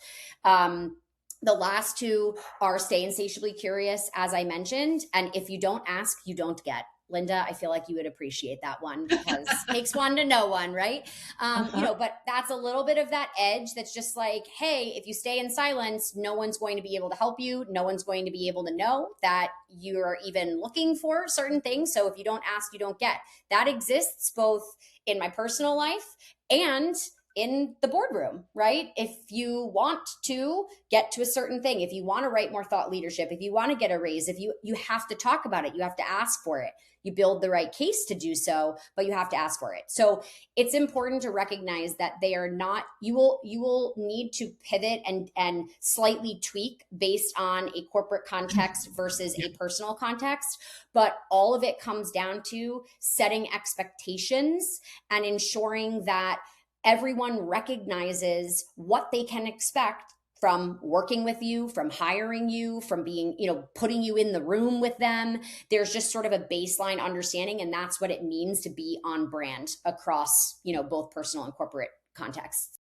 The last 2 are stay insatiably curious, as I mentioned. And if you don't ask, you don't get. Lynda, I feel like you would appreciate that one because it takes one to know one, right? But that's a little bit of that edge that's just like, hey, if you stay in silence, no one's going to be able to help you. No one's going to be able to know that you're even looking for certain things. So if you don't ask, you don't get. That exists both in my personal life and in the boardroom, right? If you want to get to a certain thing, if you want to write more thought leadership, if you want to get a raise, if you have to talk about it, you have to ask for it. You build the right case to do so, but you have to ask for it. So it's important to recognize that they are not, you will need to pivot and slightly tweak based on a corporate context versus a personal context. But all of it comes down to setting expectations and ensuring that everyone recognizes what they can expect from working with you, from hiring you, from being, putting you in the room with them. There's just sort of a baseline understanding, and that's what it means to be on brand across, both personal and corporate contexts.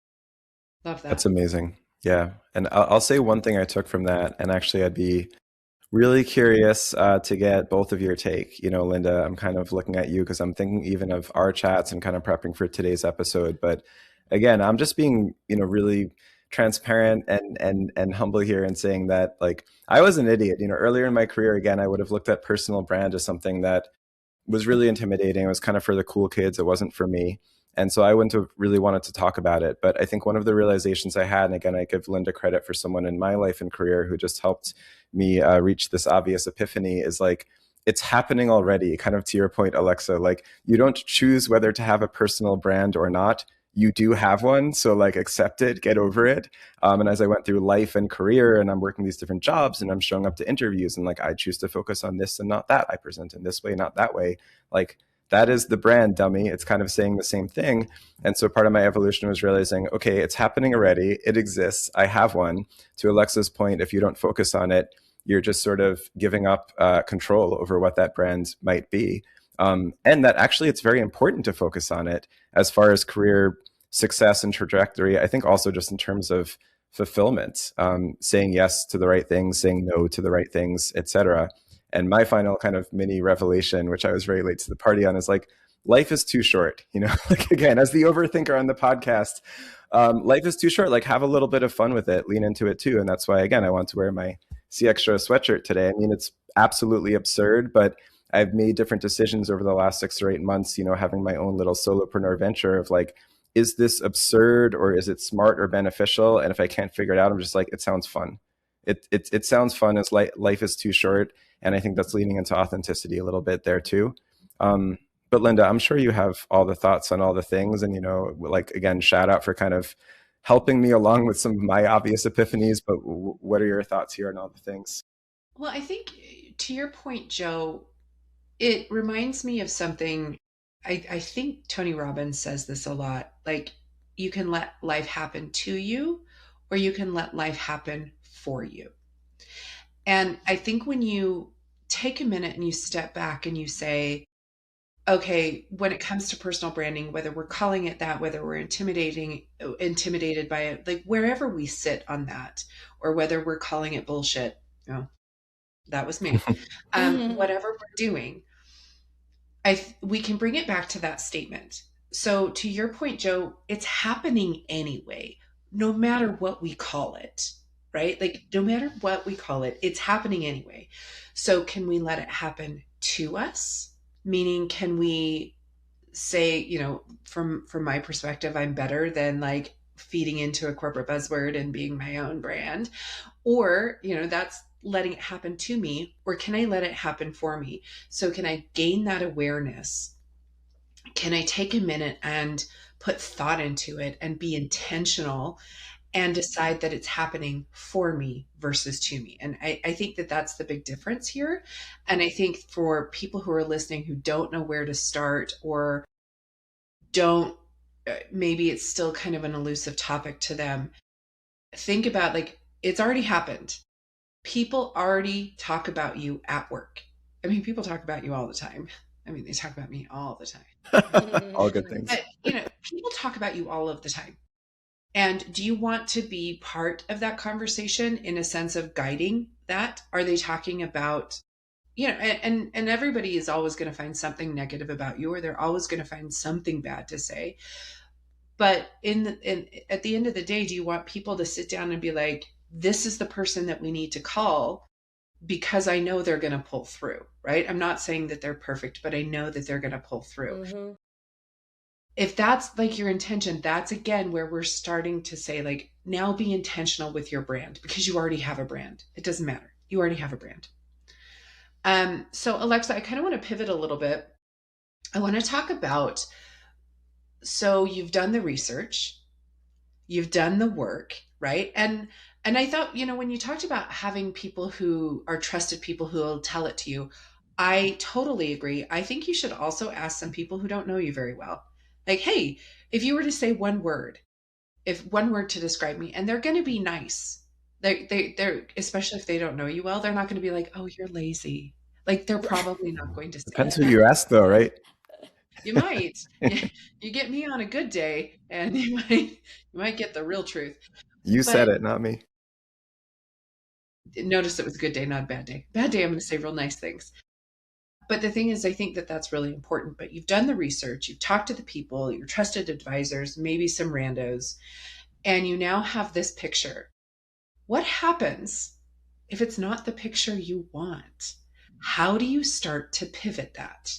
Love that. That's amazing. Yeah. And I'll say one thing I took from that, and actually I'd be really curious to get both of your take. Lynda, I'm kind of looking at you because I'm thinking even of our chats and kind of prepping for today's episode. But again, I'm just being, really transparent and humble here and saying that, like, I was an idiot. Earlier in my career, again, I would have looked at personal brand as something that was really intimidating. It was kind of for the cool kids. It wasn't for me. And so I wouldn't have really wanted to talk about it. But I think one of the realizations I had, and again, I give Lynda credit for someone in my life and career who just helped me reach this obvious epiphany, is like, it's happening already. Kind of to your point, Alexa, like, you don't choose whether to have a personal brand or not. You do have one. So like, accept it, get over it. And as I went through life and career, and I'm working these different jobs and I'm showing up to interviews, and like, I choose to focus on this and not that. I present in this way, not that way. Like, that is the brand, dummy. It's kind of saying the same thing. And so part of my evolution was realizing, okay, it's happening already. It exists. I have one. To Alexa's point, if you don't focus on it, you're just sort of giving up control over what that brand might be. And that actually it's very important to focus on it as far as career success and trajectory. I think also just in terms of fulfillment, saying yes to the right things, saying no to the right things, etc. And my final kind of mini revelation, which I was very late to the party on, is like, life is too short. You know, like, again, as the overthinker on the podcast, life is too short. Like, have a little bit of fun with it, lean into it too. And that's why, again, I want to wear my C Extra sweatshirt today. I mean, it's absolutely absurd, but I've made different decisions over the last 6 or 8 months, you know, having my own little solopreneur venture of like, is this absurd or is it smart or beneficial? And if I can't figure it out, I'm just like, it sounds fun. It sounds fun. As life is too short. And I think that's leaning into authenticity a little bit there too. But Lynda, I'm sure you have all the thoughts on all the things. And, you know, like, again, shout out for kind of helping me along with some of my obvious epiphanies. But what are your thoughts here on all the things? Well, I think to your point, Joe, it reminds me of something. I think Tony Robbins says this a lot. Like, you can let life happen to you, or you can let life happen for you. And I think when you take a minute and you step back and you say, okay, when it comes to personal branding, whether we're calling it that, whether we're intimidated by it, like wherever we sit on that, or whether we're calling it bullshit, that was me. Whatever we're doing, we can bring it back to that statement. So to your point, Joe, it's happening anyway, no matter what we call it, right? Like, no matter what we call it, it's happening anyway. So can we let it happen to us? Meaning, can we say, you know, from my perspective, I'm better than like feeding into a corporate buzzword and being my own brand? Or, you know, that's letting it happen to me, or can I let it happen for me? So can I gain that awareness? Can I take a minute and put thought into it and be intentional and decide that it's happening for me versus to me? And I think that that's the big difference here. And I think for people who are listening who don't know where to start, or don't, maybe it's still kind of an elusive topic to them, think about, like, it's already happened. People already talk about you at work. I mean, people talk about you all the time. I mean, they talk about me all the time. All good things. But, you know, people talk about you all of the time. And do you want to be part of that conversation in a sense of guiding that? Are they talking about, you know, and everybody is always going to find something negative about you, or they're always going to find something bad to say. But at the end of the day, do you want people to sit down and be like, this is the person that we need to call because I know they're going to pull through, right? I'm not saying that they're perfect, but I know that they're going to pull through. Mm-hmm. If that's like your intention, that's again where we're starting to say, like, now be intentional with your brand, because you already have a brand. It doesn't matter. You already have a brand. So Alexa, I kind of want to pivot a little bit. I want to talk about, so you've done the research, you've done the work, right? And I thought, you know, when you talked about having people who are trusted people who will tell it to you, I totally agree. I think you should also ask some people who don't know you very well. Like, hey, if you were to say one word to describe me, and they're going to be nice. They're, especially if they don't know you well, they're not going to be like, oh, you're lazy. Like, they're probably not going to say Depends who you ask though, right? You might. You get me on a good day and you might get the real truth. You said it, not me. Notice it was a good day, not a bad day. Bad day, I'm going to say real nice things. But the thing is, I think that that's really important. But you've done the research, you've talked to the people, your trusted advisors, maybe some randos, and you now have this picture. What happens if it's not the picture you want? How do you start to pivot that?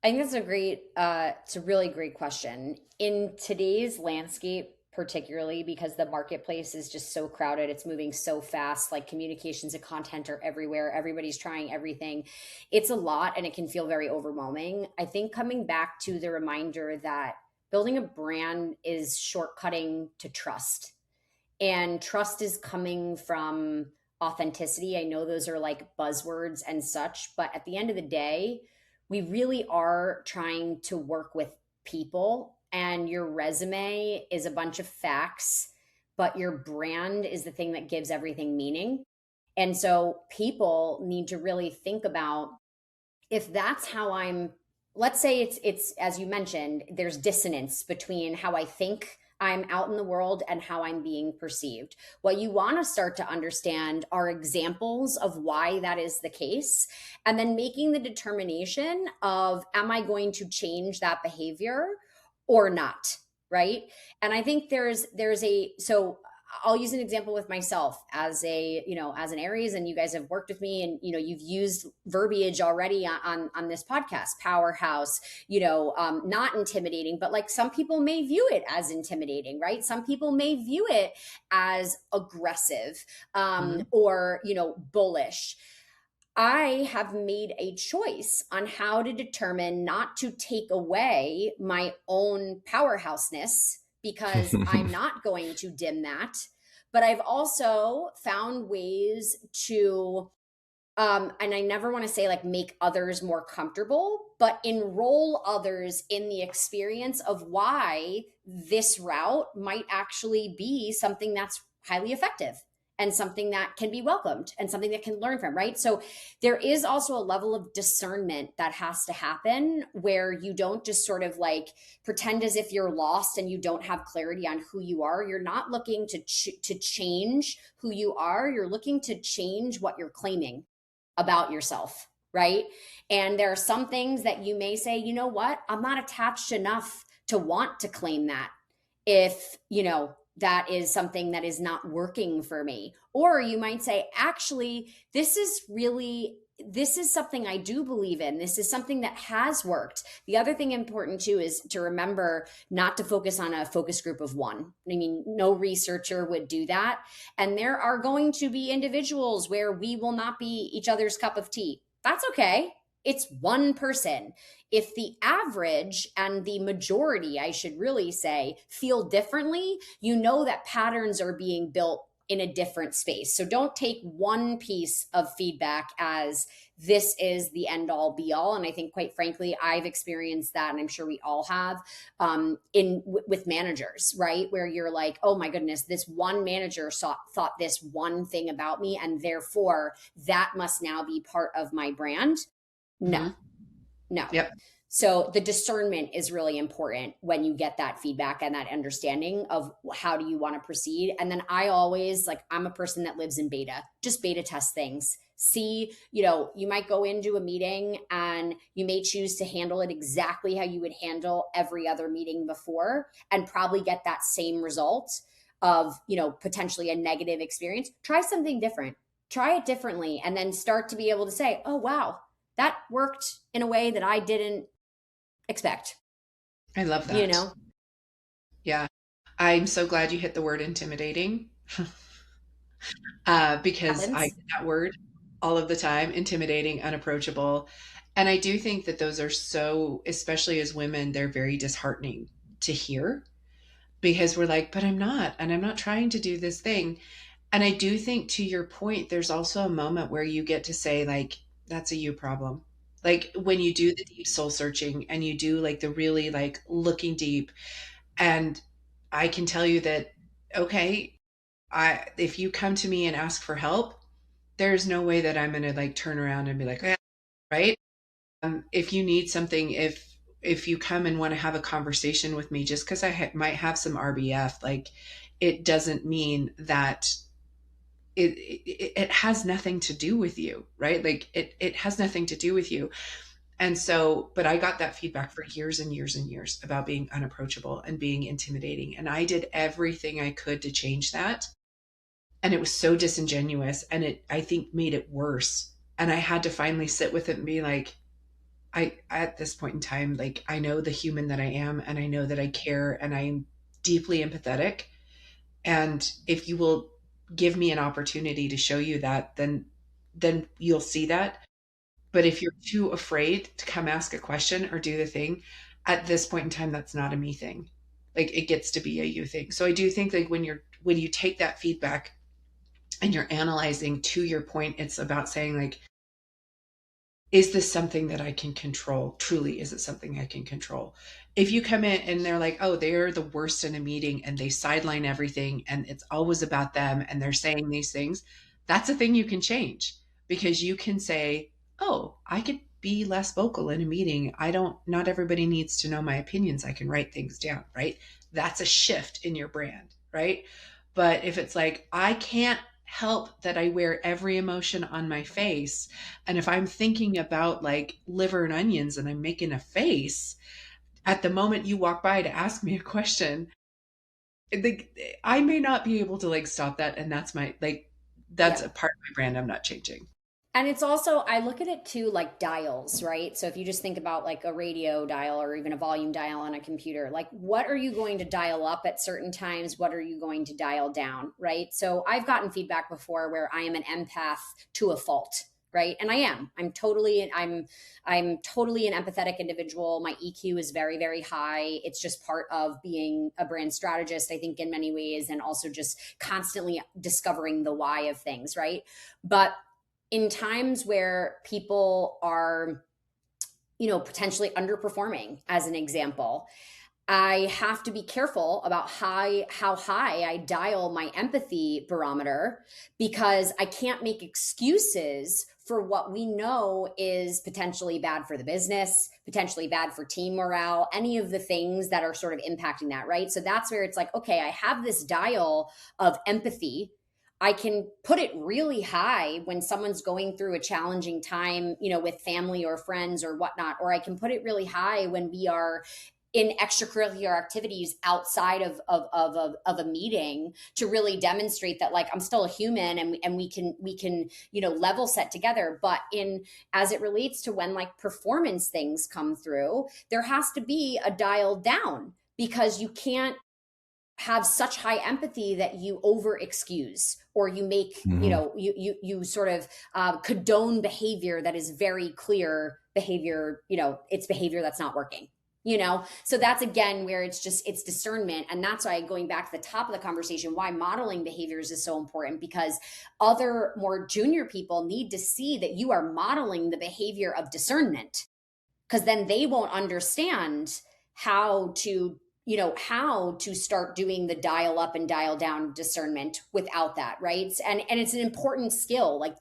I think that's a it's a really great question. In today's landscape, particularly because the marketplace is just so crowded, it's moving so fast, like communications and content are everywhere, everybody's trying everything. It's a lot and it can feel very overwhelming. I think coming back to the reminder that building a brand is shortcutting to trust. And trust is coming from authenticity. I know those are like buzzwords and such, but at the end of the day, we really are trying to work with people, and your resume is a bunch of facts, but your brand is the thing that gives everything meaning. And so people need to really think about, if that's how I'm, let's say it's as you mentioned, there's dissonance between how I think I'm out in the world and how I'm being perceived. What you want to start to understand are examples of why that is the case, and then making the determination of, am I going to change that behavior or not? Right. And I think so I'll use an example with myself as as an Aries, and you guys have worked with me, and you've used verbiage already on this podcast, powerhouse, not intimidating, but like some people may view it as intimidating, right? Some people may view it as aggressive, or bullish. I have made a choice on how to determine not to take away my own powerhouseness, because I'm not going to dim that. But I've also found ways to, and I never want to say like make others more comfortable, but enroll others in the experience of why this route might actually be something that's highly effective and something that can be welcomed and something that can learn from, right? So there is also a level of discernment that has to happen, where you don't just sort of like pretend as if you're lost and you don't have clarity on who you are. You're not looking to change who you are. You're looking to change what you're claiming about yourself, right? And there are some things that you may say, you know what, I'm not attached enough to want to claim that, if that is something that is not working for me. Or you might say, actually, this is something I do believe in. This is something that has worked. The other thing important too is to remember not to focus on a focus group of one. I mean, no researcher would do that. And there are going to be individuals where we will not be each other's cup of tea. That's okay. It's one person. If the average and the majority, I should really say, feel differently, that patterns are being built in a different space. So don't take one piece of feedback as this is the end all be all. And I think, quite frankly, I've experienced that, and I'm sure we all have, with managers, right? Where you're like, oh my goodness, this one manager thought this one thing about me, and therefore that must now be part of my brand. No. Yep. So the discernment is really important when you get that feedback and that understanding of how do you want to proceed. And then I'm a person that lives in beta, just beta test things. See, you might go into a meeting and you may choose to handle it exactly how you would handle every other meeting before, and probably get that same result of, potentially a negative experience. Try something different, try it differently, and then start to be able to say, oh, wow, that worked in a way that I didn't expect. I love that. Yeah. I'm so glad you hit the word intimidating, because I get that word all of the time: intimidating, unapproachable. And I do think that those are so, especially as women, they're very disheartening to hear, because we're like, but I'm not, and I'm not trying to do this thing. And I do think, to your point, there's also a moment where you get to say, like, that's a you problem. Like when you do the deep soul searching and you do like the really like looking deep, and I can tell you that, okay, if you come to me and ask for help, there's no way that I'm going to like turn around and be like, eh, right. If you need something, if you come and want to have a conversation with me, just because I might have some RBF, like it doesn't mean that it has nothing to do with you, right? Like it has nothing to do with you. And so, but I got that feedback for years and years and years about being unapproachable and being intimidating. And I did everything I could to change that. And it was so disingenuous. And I think, made it worse. And I had to finally sit with it and be like, at this point in time, like, I know the human that I am, and I know that I care, and I'm deeply empathetic. And if you will give me an opportunity to show you that, then you'll see that. But if you're too afraid to come ask a question or do the thing, at this point in time, that's not a me thing. Like, it gets to be a you thing. So I do think, like, when you take that feedback and you're analyzing, to your point, it's about saying, like, is this something that I can control? Truly, is it something I can control? If you come in and they're like, oh, they're the worst in a meeting and they sideline everything and it's always about them and they're saying these things, that's a thing you can change, because you can say, oh, I could be less vocal in a meeting. Not everybody needs to know my opinions. I can write things down, right? That's a shift in your brand, right? But if it's like, I can't help that I wear every emotion on my face, and if I'm thinking about like liver and onions and I'm making a face, at the moment you walk by to ask me a question, I may not be able to like stop that. And that's that's Yeah. a part of my brand I'm not changing. And it's also, I look at it too like dials, right? So if you just think about like a radio dial or even a volume dial on a computer, like what are you going to dial up at certain times? What are you going to dial down, right? So I've gotten feedback before where I am an empath to a fault, right? And I am. I'm totally an empathetic individual. My EQ is very, very high. It's just part of being a brand strategist, I think, in many ways, and also just constantly discovering the why of things, right? But in times where people are, potentially underperforming, as an example, I have to be careful about how high I dial my empathy barometer, because I can't make excuses for what we know is potentially bad for the business, potentially bad for team morale, any of the things that are sort of impacting that, right? So that's where it's like, okay, I have this dial of empathy. I can put it really high when someone's going through a challenging time, with family or friends or whatnot, or I can put it really high when we are in extracurricular activities outside of a meeting, to really demonstrate that like I'm still a human, and we can level set together. But as it relates to when like performance things come through, there has to be a dial down, because you can't have such high empathy that you over excuse, or you make Mhm. you sort of condone behavior that is very clear behavior. It's behavior that's not working. So that's again where it's discernment. And that's why, going back to the top of the conversation, why modeling behaviors is so important, because other more junior people need to see that you are modeling the behavior of discernment, because then they won't understand how to start doing the dial up and dial down discernment without that, right? And it's an important skill. Like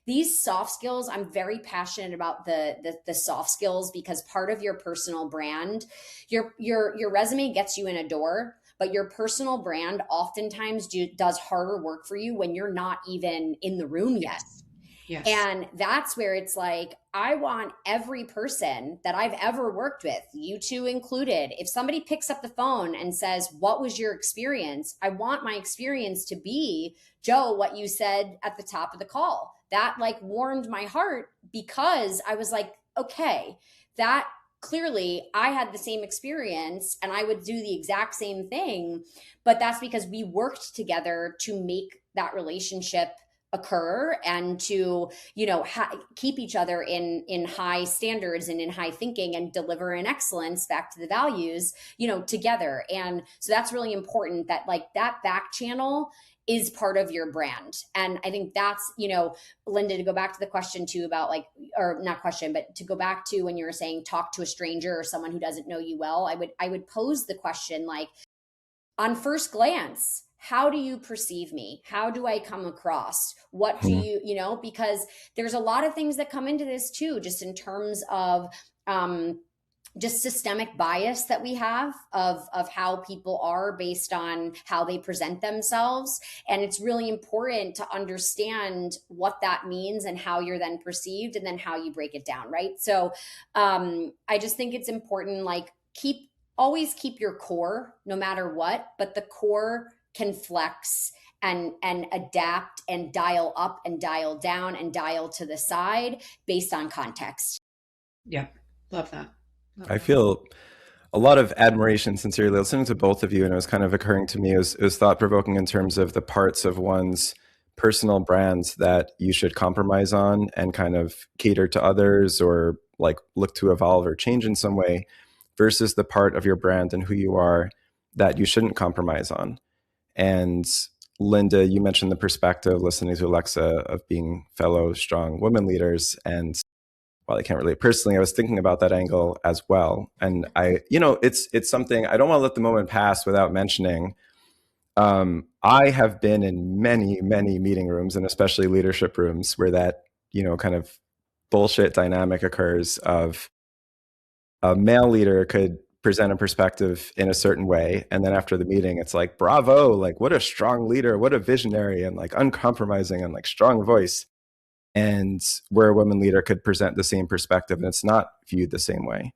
these soft skills, I'm very passionate about the soft skills, because part of your personal brand, your resume gets you in a door, but your personal brand oftentimes does harder work for you when you're not even in the room yet. Yes. Yes. And that's where it's like, I want every person that I've ever worked with, you two included, if somebody picks up the phone and says, what was your experience? I want my experience to be, Joe, what you said at the top of the call. That like warmed my heart, because I was like, okay, that clearly I had the same experience and I would do the exact same thing. But that's because we worked together to make that relationship occur, and to keep each other in high standards and in high thinking, and deliver in excellence back to the values together. And so that's really important, that like that back channel is part of your brand. And I think that's Lynda, to go back to the question too about like, or not question, but to go back to when you were saying talk to a stranger or someone who doesn't know you well, I would pose the question like, on first glance, how do you perceive me? How do I come across? What do Mhm. because there's a lot of things that come into this too, just in terms of just systemic bias that we have of how people are based on how they present themselves. And it's really important to understand what that means and how you're then perceived, and then how you break it down, right? So I just think it's important, like always keep your core no matter what, but the core can flex and adapt and dial up and dial down and dial to the side based on context. Yeah. Love that. Love I that. feel a lot of admiration sincerely listening to both of you, and it was kind of occurring to me, it was thought provoking in terms of the parts of one's personal brands that you should compromise on and kind of cater to others or like look to evolve or change in some way, versus the part of your brand and who you are that you shouldn't compromise on. And Lynda, you mentioned the perspective listening to Alexa of being fellow strong women leaders. And while I can't relate personally, I was thinking about that angle as well. And it's something I don't want to let the moment pass without mentioning. I have been in many, many meeting rooms, and especially leadership rooms, where that, kind of bullshit dynamic occurs of a male leader could present a perspective in a certain way, and then after the meeting it's like, bravo, like what a strong leader, what a visionary, and like uncompromising and like strong voice. And where a woman leader could present the same perspective and it's not viewed the same way.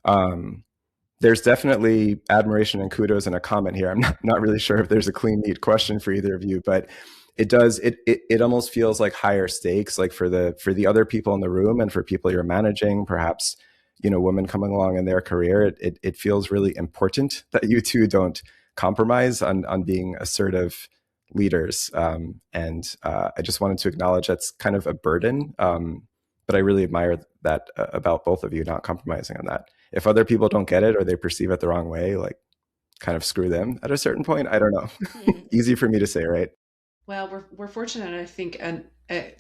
um, there's definitely admiration and kudos and a comment here. I'm not really sure if there's a clean, neat question for either of you, but it almost feels like higher stakes, like for the other people in the room and for people you're managing, perhaps, women coming along in their career. It feels really important that you two don't compromise on being assertive leaders. And I just wanted to acknowledge that's kind of a burden. But I really admire that about both of you, not compromising on that. If other people don't get it or they perceive it the wrong way, like kind of screw them at a certain point. I don't know. Easy for me to say, right? Well, we're fortunate, I think, and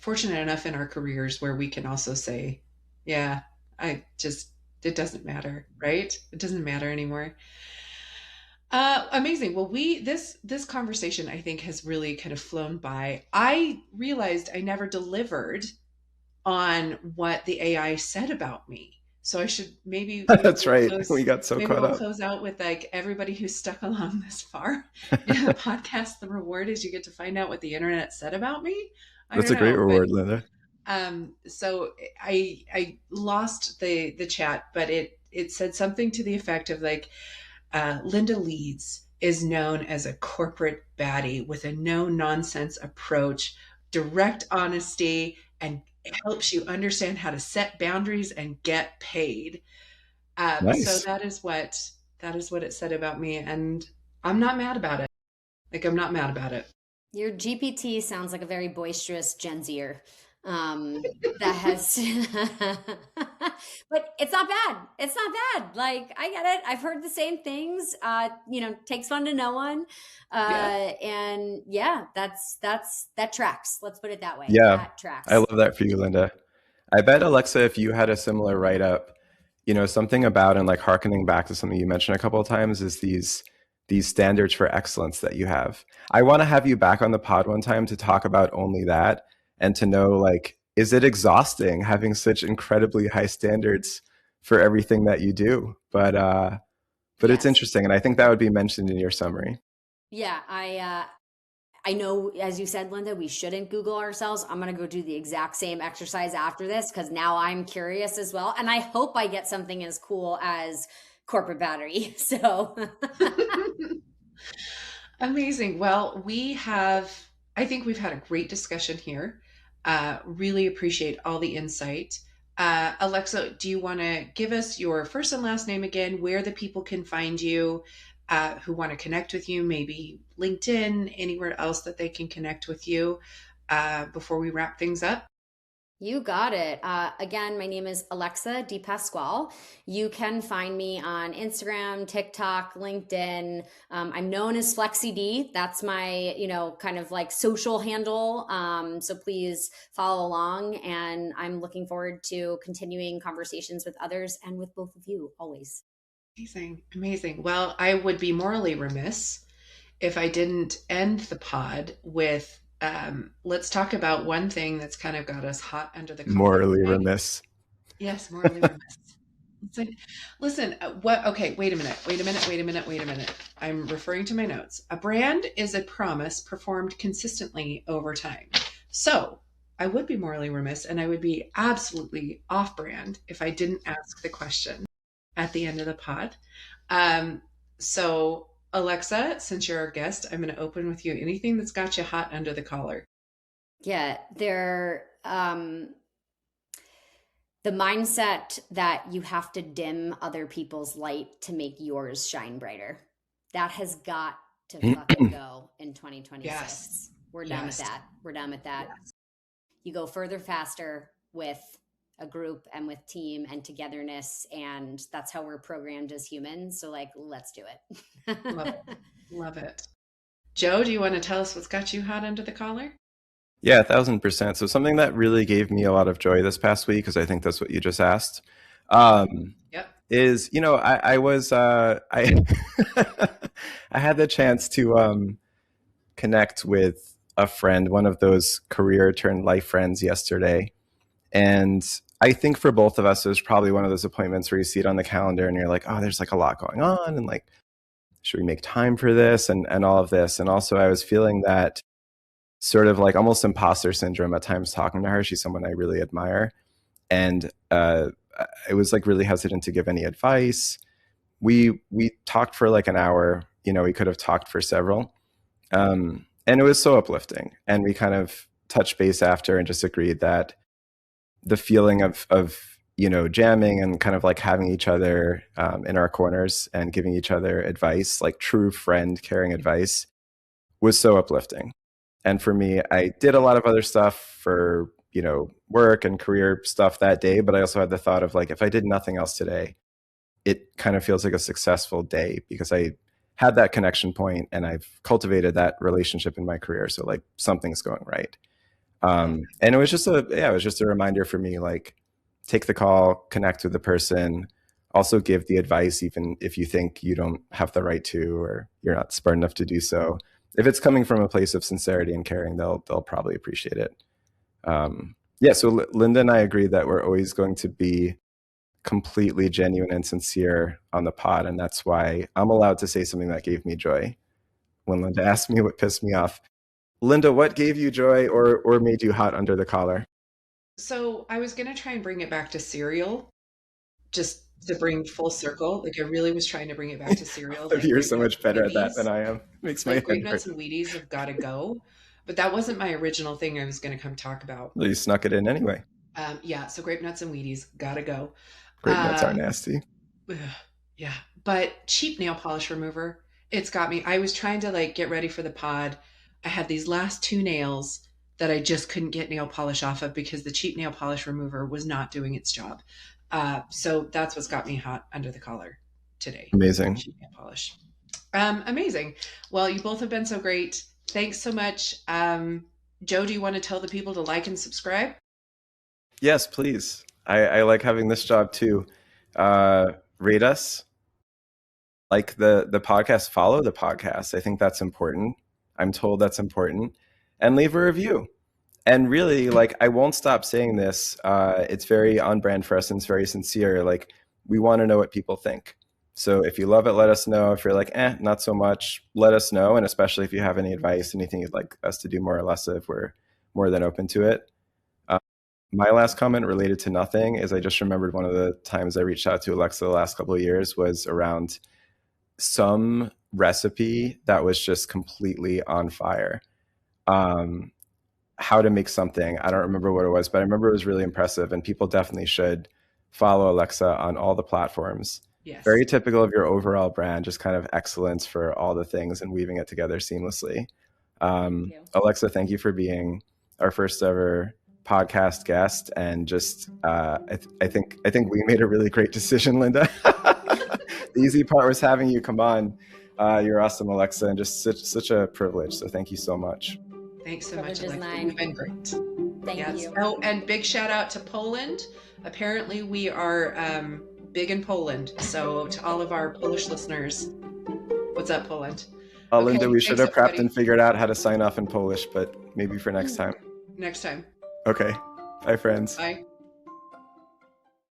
fortunate enough in our careers where we can also say, yeah, I just it doesn't matter, right? It doesn't matter anymore. Amazing. Well, this conversation I think has really kind of flown by. I realized I never delivered on what the AI said about me. So I should maybe That's right. We got so maybe caught we'll up. close out with like everybody who's stuck along this far in the podcast. The reward is you get to find out what the internet said about me. I That's don't a great know, but reward, Lynda. so I lost the chat, but it said something to the effect of like Lynda Leeds is known as a corporate baddie with a no nonsense approach, direct honesty, and helps you understand how to set boundaries and get paid. So Nice. that is what it said about me, and I'm not mad about it. Like I'm not mad about it. Your GPT sounds like a very boisterous Gen Zer. That has, but it's not bad. It's not bad. Like I get it. I've heard the same things. Takes one to know one. Yeah. And yeah, that tracks. Let's put it that way. Yeah. That I tracks. love that for you, Lynda. I bet, Alexa, if you had a similar write up, something about, and like harkening back to something you mentioned a couple of times, is these standards for excellence that you have. I want to have you back on the pod one time to talk about only that and to know, like, is it exhausting having such incredibly high standards for everything that you do? But it's Yes. interesting, and I think that would be mentioned in your summary. Yeah. I know, as you said, Lynda, we shouldn't Google ourselves. I'm going to go do the exact same exercise after this because now I'm curious as well. And I hope I get something as cool as corporate battery. So, Amazing. Well, I think we've had a great discussion here. Really appreciate all the insight. Alexa, do you want to give us your first and last name again, where the people can find you, who want to connect with you, maybe LinkedIn, anywhere else that they can connect with you before we wrap things up? you got it. Again, my name is Alexa DePasquale. You can find me on Instagram, TikTok, LinkedIn. I'm known as FlexiD. That's my, kind of like social handle. So please follow along. And I'm looking forward to continuing conversations with others and with both of you always. Amazing. Amazing. Well, I would be morally remiss if I didn't end the pod with let's talk about one thing that's kind of got us hot under the collar Morally today. remiss. Yes, morally remiss. It's like, listen, what? Okay, wait a minute. Wait a minute. Wait a minute. Wait a minute. I'm referring to my notes. A brand is a promise performed consistently over time. So I would be morally remiss and I would be absolutely off brand if I didn't ask the question at the end of the pod. Um, so, Alexa, since you're our guest, I'm going to open with you. Anything that's got you hot under the collar? Yeah, The mindset that you have to dim other people's light to make yours shine brighter. That has got to fucking go in 2026. Yes. We're done with that. We're done with that. Yes. You go further faster with a group and with team and togetherness, and that's how we're programmed as humans. So like, let's do it. Love it. Love it. Joe, do you want to tell us what's got you hot under the collar? Yeah, 1000%. So something that really gave me a lot of joy this past week, because I think that's what you just asked, Yep. is, you know, I was I I had the chance to connect with a friend, one of those career turned life friends yesterday. And I think for both of us, it was probably one of those appointments where you see it on the calendar and you're like, oh, there's like a lot going on. And like, should we make time for this and all of this? And also I was feeling that sort of like almost imposter syndrome at times talking to her. She's someone I really admire. And I was like really hesitant to give any advice. We talked for like an hour, you know, we could have talked for several. And it was so uplifting. And we kind of touched base after and just agreed that the feeling of you know, jamming and kind of like having each other in our corners and giving each other advice, like true friend caring advice, was so uplifting. And for me, I did a lot of other stuff for, you know, work and career stuff that day, but I also had the thought of like, if I did nothing else today, it kind of feels like a successful day because I had that connection point and I've cultivated that relationship in my career. So like something's going right. And it was just a reminder for me, like, take the call, connect with the person, also give the advice, even if you think you don't have the right to, or you're not smart enough to do so. If it's coming from a place of sincerity and caring, they'll probably appreciate it. So Lynda and I agreed that we're always going to be completely genuine and sincere on the pod. And that's why I'm allowed to say something that gave me joy when Lynda asked me what pissed me off. Lynda, what gave you joy or made you hot under the collar? So I was going to try and bring it back to cereal, just to bring full circle. Like I really was trying to bring it back to cereal. Like You're so much better at that than I am. Makes my like Grape head Nuts hurt. and Wheaties have got to go. But that wasn't my original thing I was going to come talk about. Well, you snuck it in anyway. So Grape Nuts and Wheaties, got to go. Grape nuts are nasty. Yeah. But cheap nail polish remover, it's got me. I was trying to like get ready for the pod. I had these last 2 nails that I just couldn't get nail polish off of because the cheap nail polish remover was not doing its job. So that's what's got me hot under the collar today. Amazing. Cheap nail polish. Amazing. Well, you both have been so great. Thanks so much. Joe, do you want to tell the people to like and subscribe? Yes, please. I like having this job too. Rate us, like the podcast, follow the podcast. I think that's important. I'm told that's important. And leave a review. And really, like, I won't stop saying this. It's very on brand for us and it's very sincere. Like, we want to know what people think. So if you love it, let us know. If you're like, not so much, let us know. And especially if you have any advice, anything you'd like us to do more or less of, we're more than open to it. My last comment related to nothing is I just remembered one of the times I reached out to Alexa the last couple of years was around some recipe that was just completely on fire. How to make something. I don't remember what it was, but I remember it was really impressive and people definitely should follow Alexa on all the platforms. Yes. Very typical of your overall brand, just kind of excellence for all the things and weaving it together seamlessly. Alexa, thank you for being our first ever podcast guest. And just, I think we made a really great decision, Lynda. The easy part was having you come on. You're awesome, Alexa, and just such a privilege. So thank you so much. Thanks so much, Privilege is Alexa. mine. You've been great. Thank you. Oh, and big shout out to Poland. Apparently we are big in Poland. So to all of our Polish listeners, what's up, Poland? Lynda, Okay, we should thanks, have prepped everybody. and figured out how to sign off in Polish, but maybe for next time. Next time. Okay. Bye, friends. Bye.